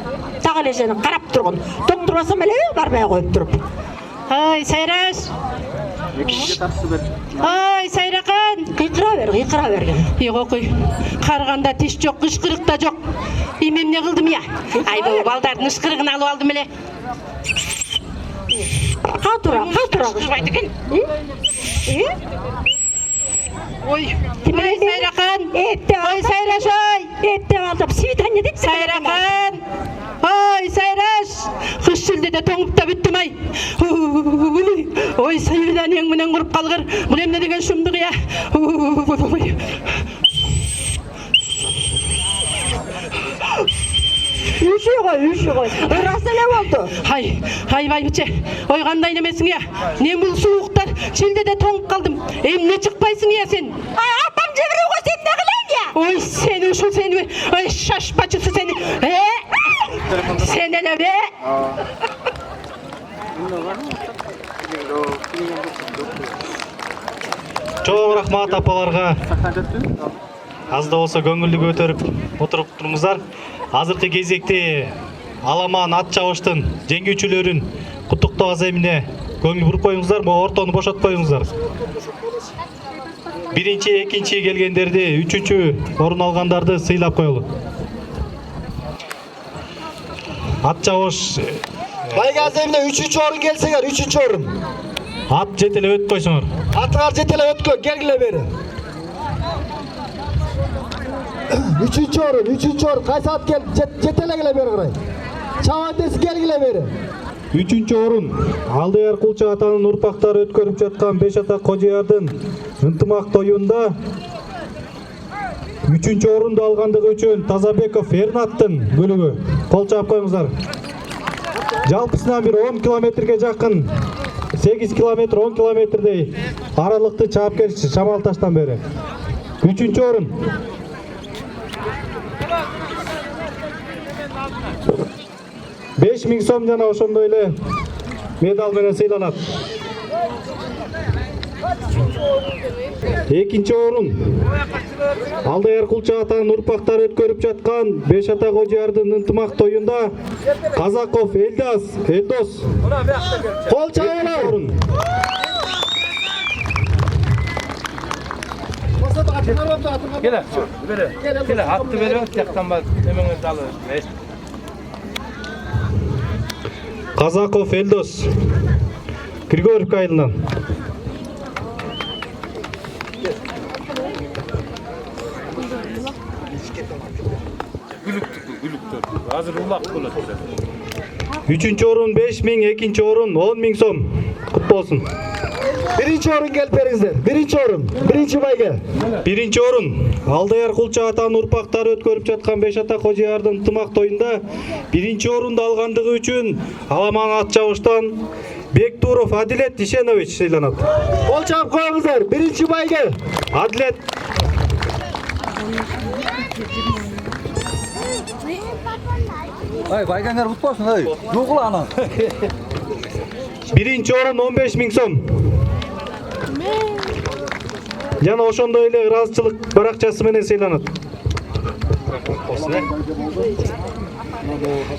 Так эле сени карап тургун. Тоңдурбасам эле барбай коюп туруп. Ай, Сайраш. Ай, Сайракан. Кыйкыра бергин. Кокуй. Карганда тиш жок, ышкырык да жок. Эми эмне кылдым я? Ай, бул балдардын ышкырыгын алып алдым эле. Катура. Ышкырбайт экен. Ой, Сайракан. Ой, Сайраш, ой. Эптеп алдым, свидание дейт. Сайракан. Ой, Сайраш. Кыш шилдеде тоңуп да бүттүм ай. Ой, свиданиең менен куруп калгыр. Бул эмне деген шумдук я? Үші ғой. Рас эле болду. Ай байбиче. Ой, кандай немесиң я? Мен бул сууктар шилдеде тоңуп калдым. Эмне чыкпайсың я сен? Апам жибирүүгө сен эмне кылайын я? Ой, сен ушул сени. Ой, шашпачысы сени. Сен эле бе? Чоң рахмат апаларга. Аз да болсо көңүлдү көтөрүп отуруп турмуздар. Азыркы кезекте аламан ат чабыштын жеңүүчүлөрүн куттуктоо аземине көңүл буруп коюңуздар, могу ортону бошотуп коюңуздар. Биринчи, экинчи келгендерди, үчүнчү орун алгандарды сыйлап коелу. Ат чабыш Байга аземине 3-чү орун келсеңер, 3-чү орун. Ат жетеле өтүп койсоңор. Атыңар жетеле өткөн, келгиле бери. 3-чү орун, кайсы ат кел, жетелегиле бери карай. Чабан десе келгиле бери. 3-чү орун Алдаяр Кулча атанын урпактары өткөрүп жаткан 5 ата Кожоярдын ынтымак тоюнда 3-чү орунду алгандыгы үчүн Тазабеков Эрнаттын бөлүгү кол чаап коюңуздар. Жалпысынан бир 10 километрге жакын 8 километр 10 километрдей аралыкты чаап келишти Шамал таштан бери. 3-чү орун 5000 сом жана ошондой эле медал менен сыйланат. Экинчи орун Алдаяр Кулча атанын урпактары өткөрүп жаткан 5 ата Кожоярдын ынтымак тоюнда Казаков Элдос кол чабуулар. Келе, атты беріп, тияқтан ба, емеңізді алып. Казаков Элдос Григорьевка айылынан. Азыр улақ болады. 3-чү орун 5000, 2-чи орун 10.000 сом. Кут болсун. Birinci orun gelip beringizler. Birinci orun. Birinci bayga. Birinci орын Алдаяр Кулча атанын урпактары өткөрүп жаткан Беш ата Кожоярдын ынтымак тоюнда биринчи орунду алгандыгы үчүн Аламан ат чабыштан Бектуров Адилет Ишенович сыйланат. Кол чаап коюңуздар. Биринчи байга. Адилет. Ай, байгаңар утпасын, ай. Жогул ана. Биринчи орун 15 000 сом. Жана ошондой эле ыраазычылык баракчасы менен сыйланат.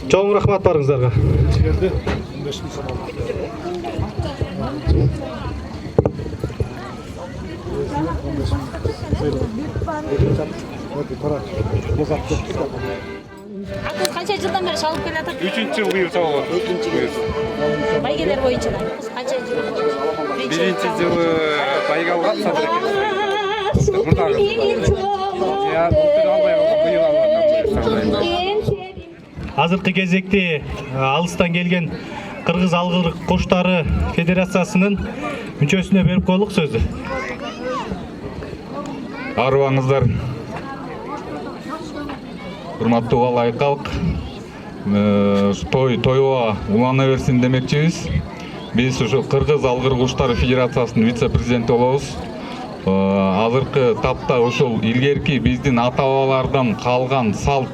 Чоң рахмат барыңыздарга. Атыз канча жылдан бери чалып келатат? 3-жыл быйыл чалып. 3-жыл. Байгелер боюнча канча жыл? 1-жи жылы байга алган сатыр экен. Мурдагы. Я былтыр албай быйыл алган. Азыркы кезекте алыстан келген Кыргыз алгыр куштары федерациясынын мүчөсүнө берип коелук сөздү. Арыбаңыздар. Урматтуу ылайык калк. Тойго улана берсин демекчибиз. Биз ушу Кыргыз алгыр куштары федерациясынын вице-президенти болобуз. Азыркы тапта ушул илгерки биздин ата-бабалардан калган салт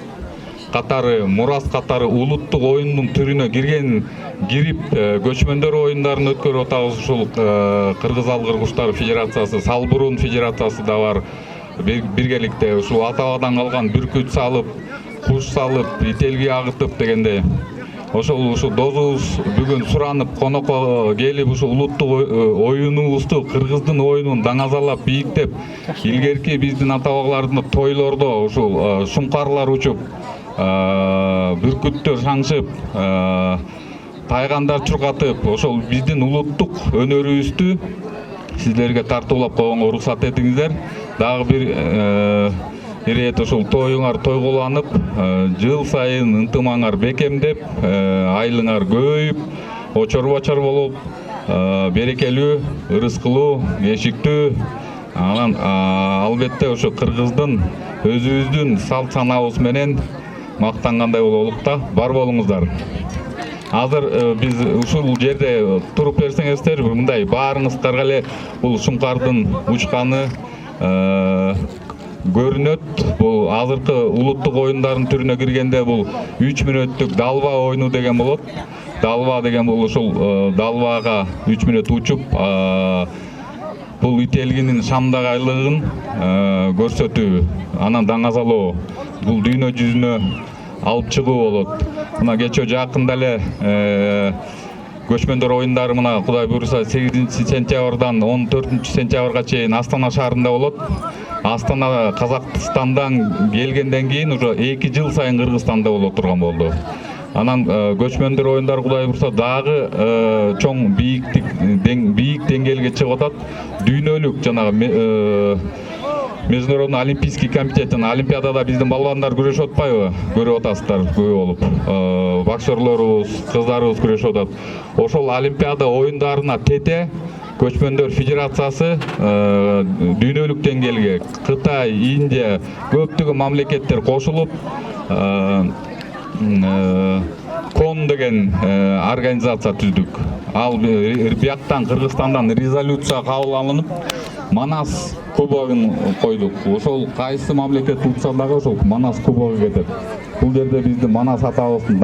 катары, мурас катары улуттук оюндун түрүнө кирип көчмөндөр оюндарын өткөрүп атабыз. Ушул Кыргыз алгыр куштары федерациясы, Салбурун федерациясы да бар. Биргеликте ушул ата-бабадан калган бүркүт салып, куш салып, ителги агытып дегенде ушул дозубуз бүгүн суранып конокко келип ушул улуттук оюнубузду, Кыргыздын оюнун даңазалап, бийиктеп, илгерки биздин ата-бабалардын тойлордо ушул шуңкарлар учуп, бүркүттөр шаңшып, тайгандар чуркатып, ошол биздин улуттук өнөрүбүздү сиздерге тартуулап койгонго уруксат этиңиздер. Дагы бир ирет ушул тоюңар тойгуланып, жыл сайын ынтымаңар бекемдеп, айлыңар көбөйүп, очор-бочор болуп, берекелүү, ырыскылуу, эшиктүү, анан албетте ушу Кыргыздын өзүбүздүн салт санабыз менен мактангандай бололук да. Бар болуңуздар. Азыр биз ушул жерде туруп берсеңиздер, мындай баарыңыздарга эле бул шуңкардын учканы көрүнөт. Бул азыркы улуттук оюндардын түрүнө киргенде бул 3 мүнөттүк далба оюну деген болот. Далба деген бул ушул далбага 3 мүнөт учуп, бул ителгинин шамдагайлыгын көрсөтүү, анан даңазалоо, бул дүйнө жүзүнө алып чыгуу болот. Мына кечээ жакында эле көчмөндөр оюндары мына Кудай буйруса 8 сентябрдан 14 сентябрга чейин Астана шаарында болот. Астана Казакстандан келгенден кийин уже 2 жыл сайын Кыргызстанда боло турган болду. Анан көчмөндөр оюндары Кудай буйруса дагы чоң бийик деңгээлге чыгып атат. Дүйнөлүк жанагы Международный олимпийский комитеттин олимпиадада биздин балбандар күрөшүп атпайбы? Көрүп атасыздар көбү болуп. Боксерлорубуз, кыздарыбыз күрөшүп атат. Ошол олимпиада оюндарына тете көчмөндөр федерациясы дүйнөлүк деңгээлге Кытай, Индия, көптөгөн мамлекеттер кошулуп КОН деген организация түздүк. Ал бияктан Кыргызстандан резолюция кабыл алынып, Манас кубогун койдук. Ошол кайсы мамлекет утса дагы ошол Манас кубогу кетет. Бул жерде биздин Манас атабыздын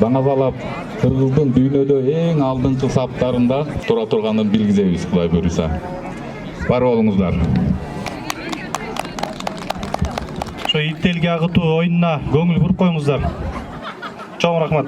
даңазалап Кыргыздын дүйнөдө эң алдыңкы саптарында тура турганын билгизебиз, Кудай буйруса. Бар болуңуздар. Ошо ителги агытуу оюнуна көңүл буруп коюңуздар. Чоң рахмат.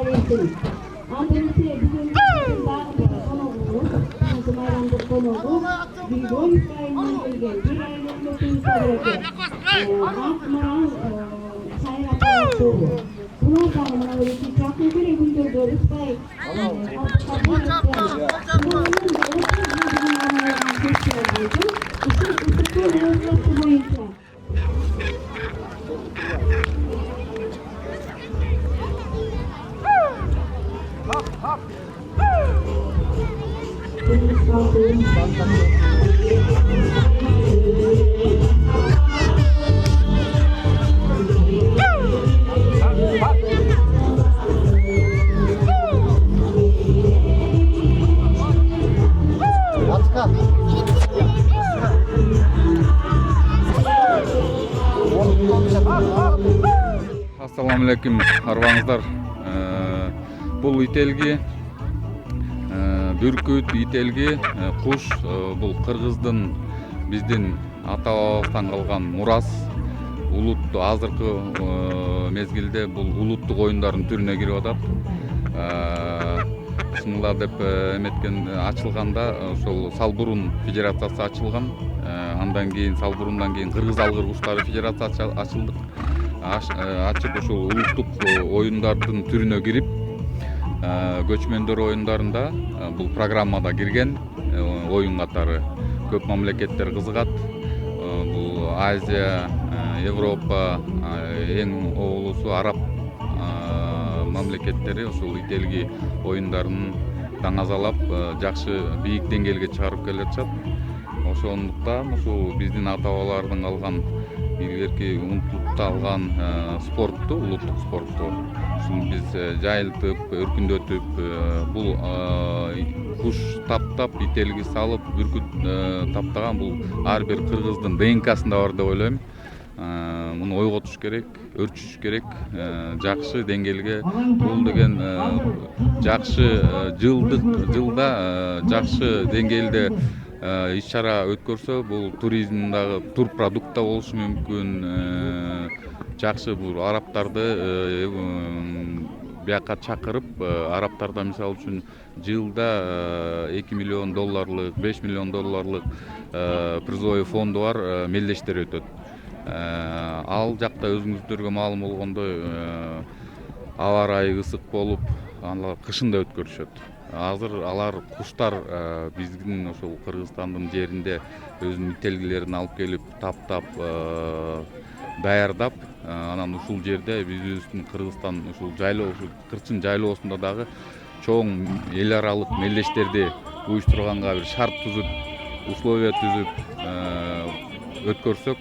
Aleyküm. Andırısı bizim dağıtı konuğumuz, bizim ayrandık konuğumuz, bir boy kayından gelgen, bir ayranın ötüyü sabıreke, Akmaran sayraklar çoğu. Bunun dağımına öyle ki çaklı göre gündür doğru say, bunun da Assalamu alaikum, арбаңыздар. Бұл ителги, бүркүт, ителги, куш, бұл кыргыздын биздин ата бабабыздан калган мурас. Улуттуу азыркы мезгилде бул улуттук оюндардын түрүнө кирип атат. Чынла деп эметкен ачылганда ошол Салбурун федерациясы ачылган. Андан кийин Салбурундан кийин Кыргыз алгыр куштары федерациясы ачылды. Ачып ушул улуттук оюндардын түрүнө кирип, көчмөндөр оюндарында бул программада кирген оюн катары көп мамлекеттер кызыгат. Бул Азия, Европа, эң оолусу араб мамлекеттери ушул ителги оюндарын даңазалап, жакшы бийик деңгээлге чыгарып келатышат. Ошондуктан ушул биздин ата бабалардын калган илгерки унутулган спортту, улуттук спортту биз жайылтып, өркүндөтүп, бул куш таптап, ителги салып, бүркүт таптаган бул ар бир кыргыздын ДНКсында бар деп ойлойм. Муну ойготуш керек, өрчүш керек, жакшы деңгээлге. Бул деген жакшы жылда жакшы деңгээлде иш-чара өткөрсө, бул туризмдагы турпродукт да болушу мүмкүн. Жакшы бул арабтарды бияка чакырып, арабтарда мисалы үчүн жылда 2 миллион долларлык, 5 миллион долларлык призовой фонду бар, мелдештер өтөт. Ал жакта өзүңүздөргө маалым болгондой аба ырайы ысык болуп, алар кышында өткөрүшөт. Азыр алар куштар биздин ошол Кыргызстандын жеринде өзүнүн ителгилерин алып келип, таптап, даярдап, анан ушул жерде бизибиздин Кыргызстан ушул жайлоо, ушул Кырчын жайлоосунда дагы чоң эл аралык мелдештерди уюштурганга бир шарт түзүп, условия түзүп өткөрсөк,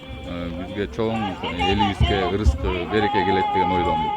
бизге чоң элибизге ырыск береке келет деген ойдомун.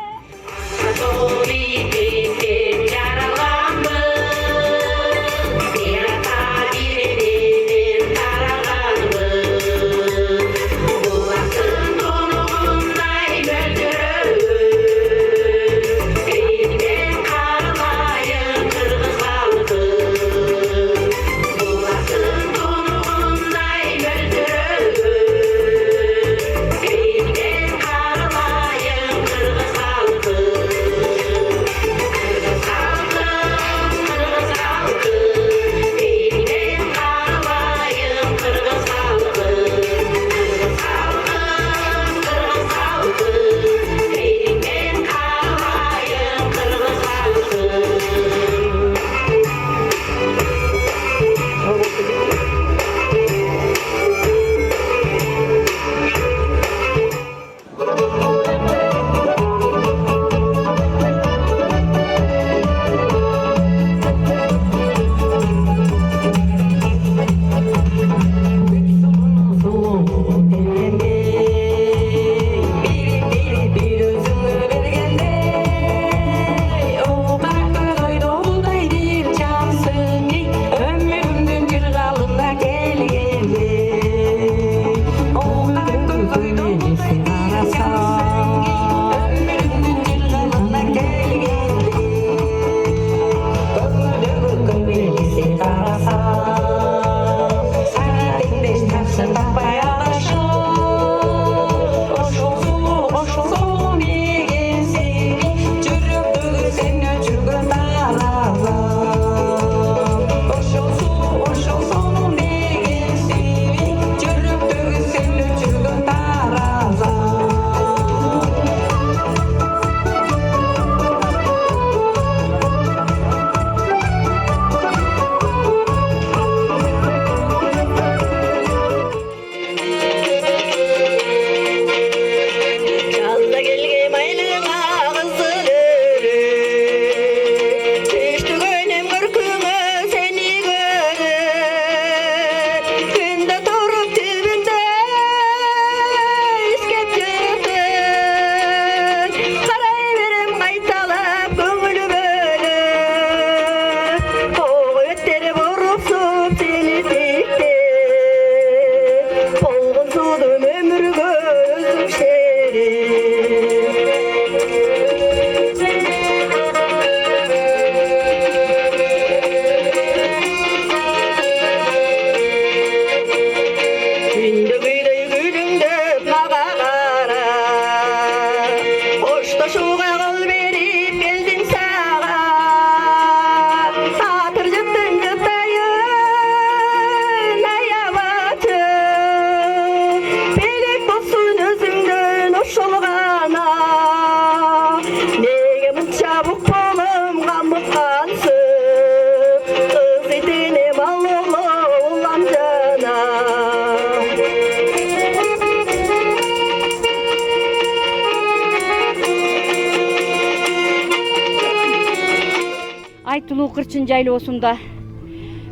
Сулуу Кырчын жайлоосунда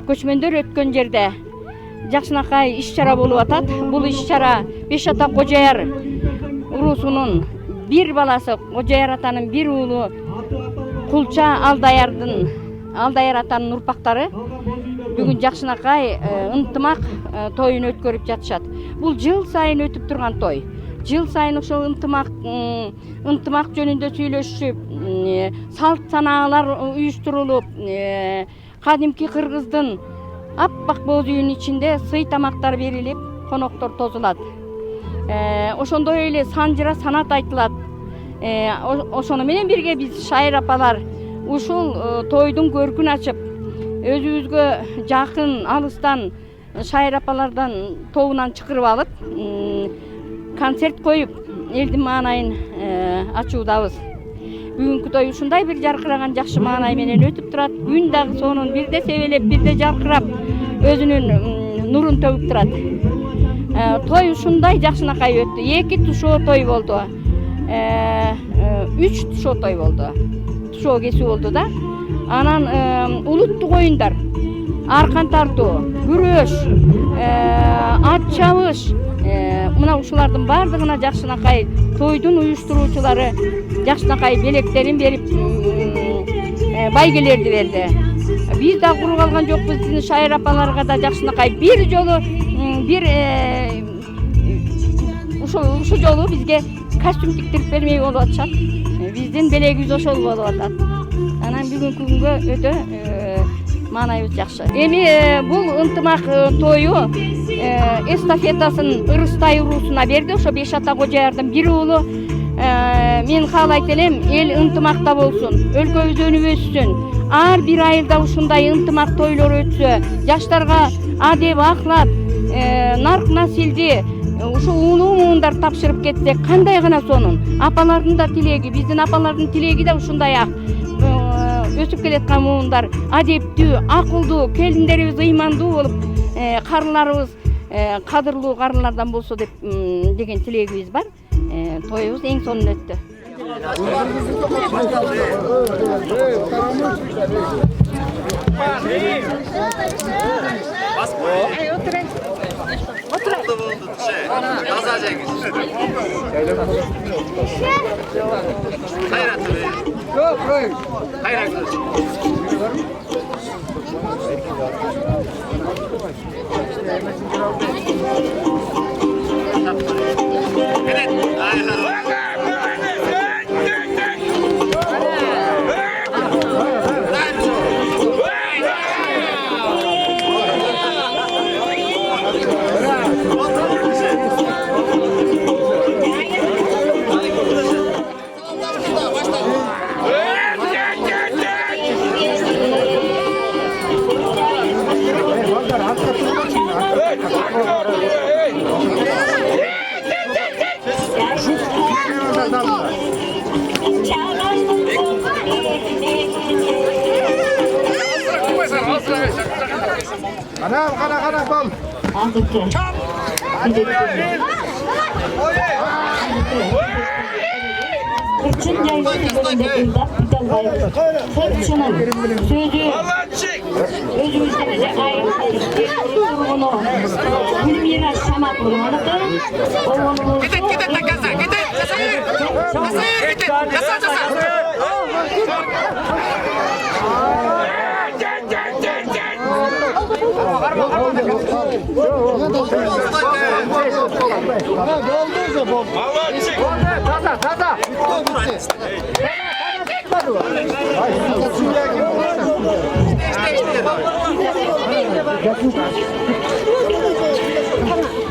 көчмөндөр өткөн жерде жакшынакай иш-чара болуп атат. Бул иш-чара Беш ата Кожояр уруусунун бир баласы Кожояр атанын бир уулу Кулча Алдаяр атанын урпактары бүгүн жакшынакай ынтымак тоюн өткөрүп жатышат. Бул жыл сайын өтүп турган той. Жыл сайын ошол ынтымак жөнүндө сүйлөшүп, салт санаалар уюштурулуп, кадимки кыргыздын аппак боз үйүнүн ичинде сый тамактар берилип, коноктор тозулат. Ошондой эле санжыра санат айтылат. Ошону менен бирге биз шайыр апалар ушул тойдун көркүн ачып, өзүбүзгө жакын алыстан шайыр апалардан тобунан чакырып алып, концерт коюп, элдин маанайын ачуудабыз. Бүгүнкү той ушундай бир жаркыраган жакшы маанай менен өтүп турат. Күн дагы сонун бирде себелеп, бирде жаркырап, өзүнүн нурун төгүп турат. Той ушундай жакшынакай өттү. 2 тушоо той болду. 3 тушоо той болду. Тушоо кесүү болду да. Анан улуттук оюндар, аркан тартуу, күрөш, ат чабыш, мына ушулардын бардыгына жакшынакай тойдун уюштуруучулары жакшынакай белектерин берип, байгелерди берди. Биз да куру калган жокпуз, биздин шайыр апаларга да жакшынакай бир жолу ушул жолу бизге костюм тиктирип бермей болуп атышат. Биздин белегибиз ошол болуп атат. Анан бүгүнкү күнгө өтө маанайыбыз жакшы. Эми бул ынтымак тою эстафетасын Ырыстай уруусуна берди. Ошо Беш ата Кожоярдын бир уулу. Мен каалайт элем, эл ынтымакта болсун, өлкөбүз өнүп өссүн. Ар бир айылда ушундай ынтымак тойлор өтсө, жаштарга адеп, ахлак, нарк насилди ушул улуу муундар тапшырып кетсе, кандай гана сонун. Апалардын да тилеги, биздин апалардын тилеги да ушундай ак. Өсүп келаткан муундар адептүү, акылдуу, келиндерибиз ыймандуу болуп, карыларыбыз кадырлуу карылардан болсо деп деген тилегибиз бар. Тоюбуз эң сонун өттү. Ana bal. Kırçın yayınlarında ıldap Bidalbay'ı. Kırçının sözü özümüzde bize ait durumunu Gülmira Şamat bulmalıdır. Gidin takasa, gidin. Kasaya gidin. Kasa. Taza.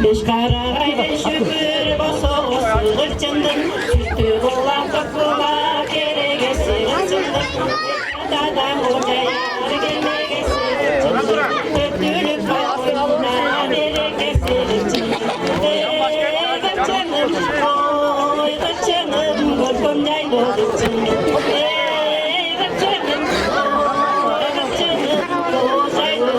Beş karagayda şükür basoğusu kırçındım. Sütü kulak kokula keregesi kırçındım. Dadadan kocayar gelmegesi kırçındım. Dörtlülük bakımına berekesi kırçındım. Kırçındım, oy kırçındım, korkum yaylı kırçındım. Kırçındım, oy kırçındım, koz yaylı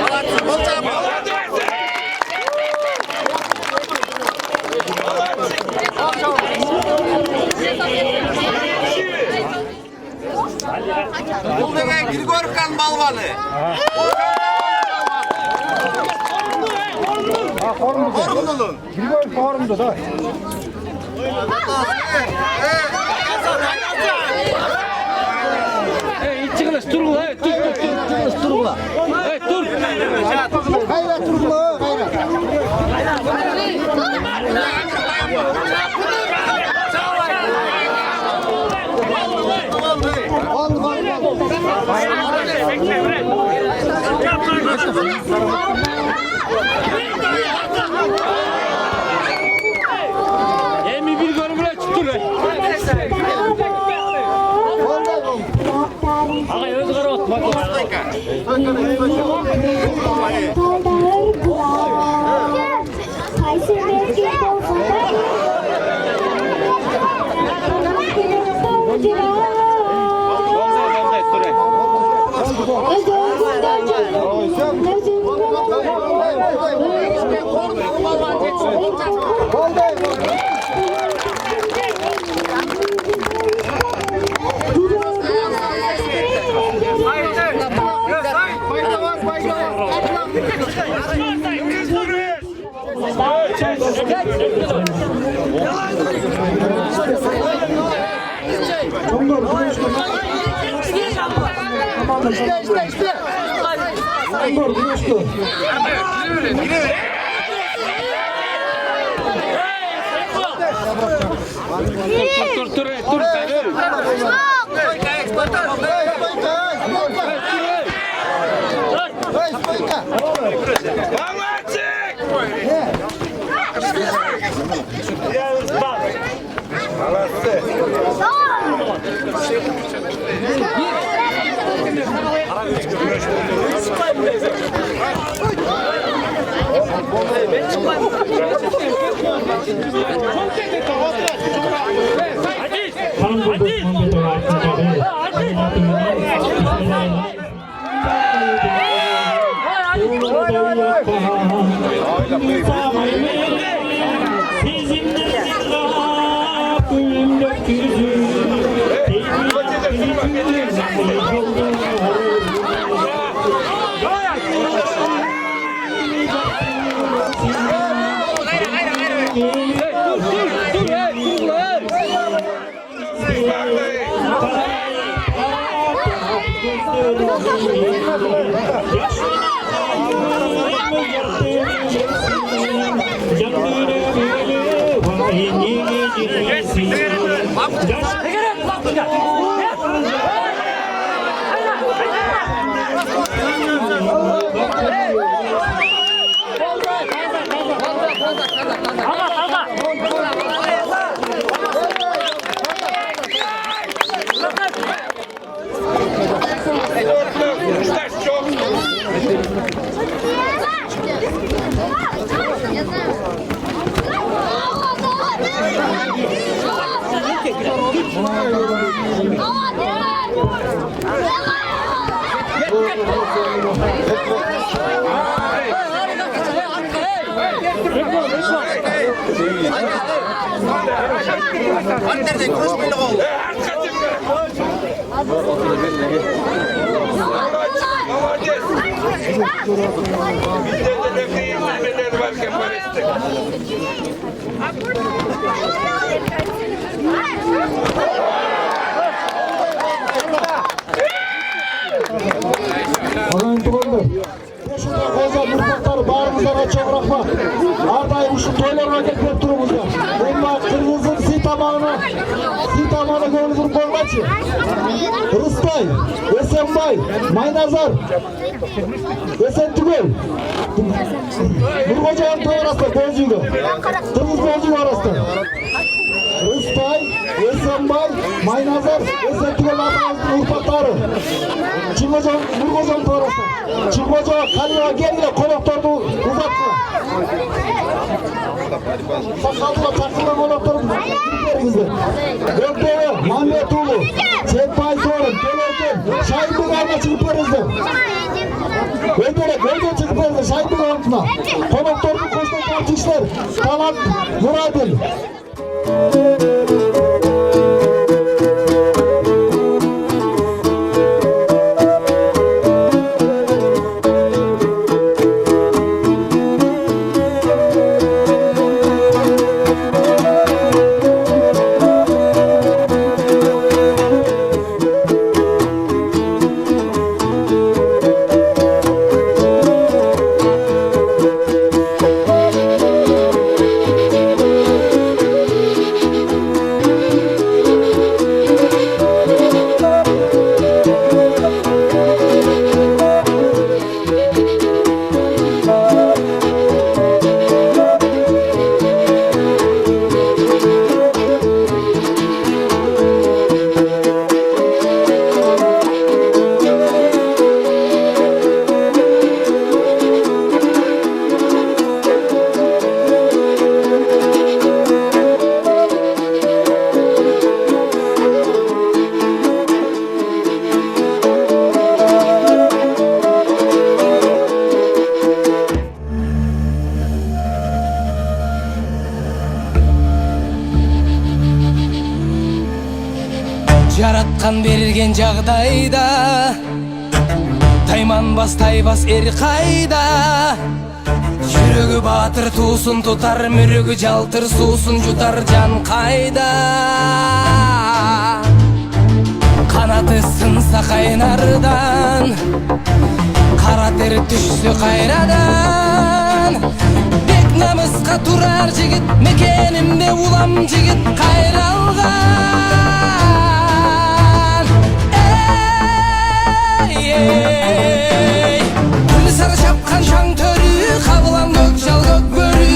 Hadi Бул деген Григорьевканын балбаны. Хорумдулун. Григорьев хорумду да. Çıkılış turgula, çıkılış turgula. Tur. Hayra turgula, hayra. Emi bir görümüne çıktı. Ağay özü qarab Ardayım şu toylarına gelip durumuzda. Bunlar kırmızı sitamağına gönül vurup olmaçı. Rıstay, Esenbay, Maynazar, Esentügöl. Nurkocaoğlu toy arasında Bozcuğu. Kırmızı Bozcuğu arasında. Rıstay, Esenbay, Maynazar, Esentügöl adamızın urpakları. Nurkocaoğlu toy arasında. Çıkmaca, Kalina geldi, konaktordu uzattı. Sakaldılar, taktılar konaktordu. Türklerinizde. Gökdere, Mahmetoğlu, Çetpay Sorun, Kelerken, Şahinbek Arma çıkıp verizde. Gökdere çıkıp verizde, Şahinbek Arma. Konaktordu koştan tartışlar. Talat, Muradil. жараткан берген жагдайда тайманбас тайбас эр кайда жүрөгү баатыр туусун тутар мүрөгү жалтыр суусун жутар жан кайда канаты сынса кайнардан кара тер түшсө кайрадан бек намыска турар жигит мекенимде улам жигит кайралган күн сары чапкан шаң төрү кабылам көк жал көк бөрү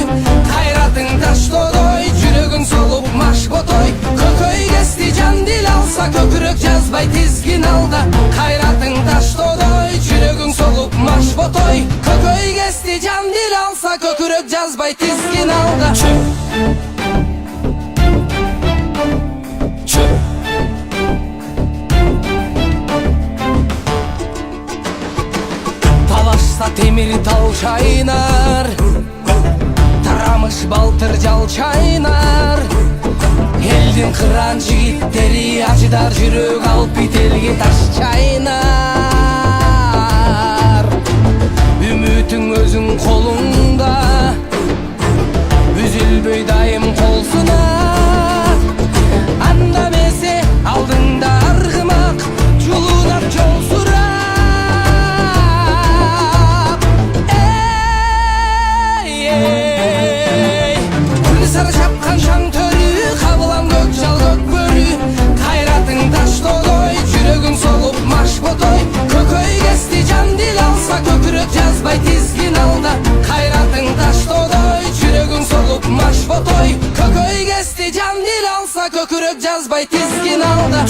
кайратың таштодой жүрөгүң солуп маш ботой көкөй кести жан дил алса көкүрөк жазбай тизгин алда кайратың таштодой жүрөгүң солуп маш ботой көкөй кести жан дил алса көкүрөк жазбай тизгин алда талашса темир тал чайнар тарамыш балтыр жал чайнар элдин кыран жигиттери ажыдар жүрөк алып бителге таш чайнар үмүтүң өзүң колуңда үзүлбөй дайым кол сунак анда эмесе алдыңда аргымак жулунап жол сурап күн сары чапкан шаң төрү кабылам көк жал көк бөрү кайратың таштодой жүрөгүң солуп маш ботой көкөй кести жан дил алса көкүрөк жазбай тизгин алда кайратың таштодой жүрөгүң солуп маш ботой көкөй кести жан дил алса көкүрөк жазбай тизгин алда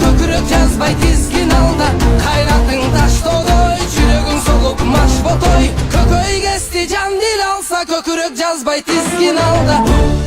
көкүрөк жазбай тизгин алда кайратың таштодой жүрөгүң солуп маш ботой көкөй кести жан дил алса көкүрөк жазбай тизгин алда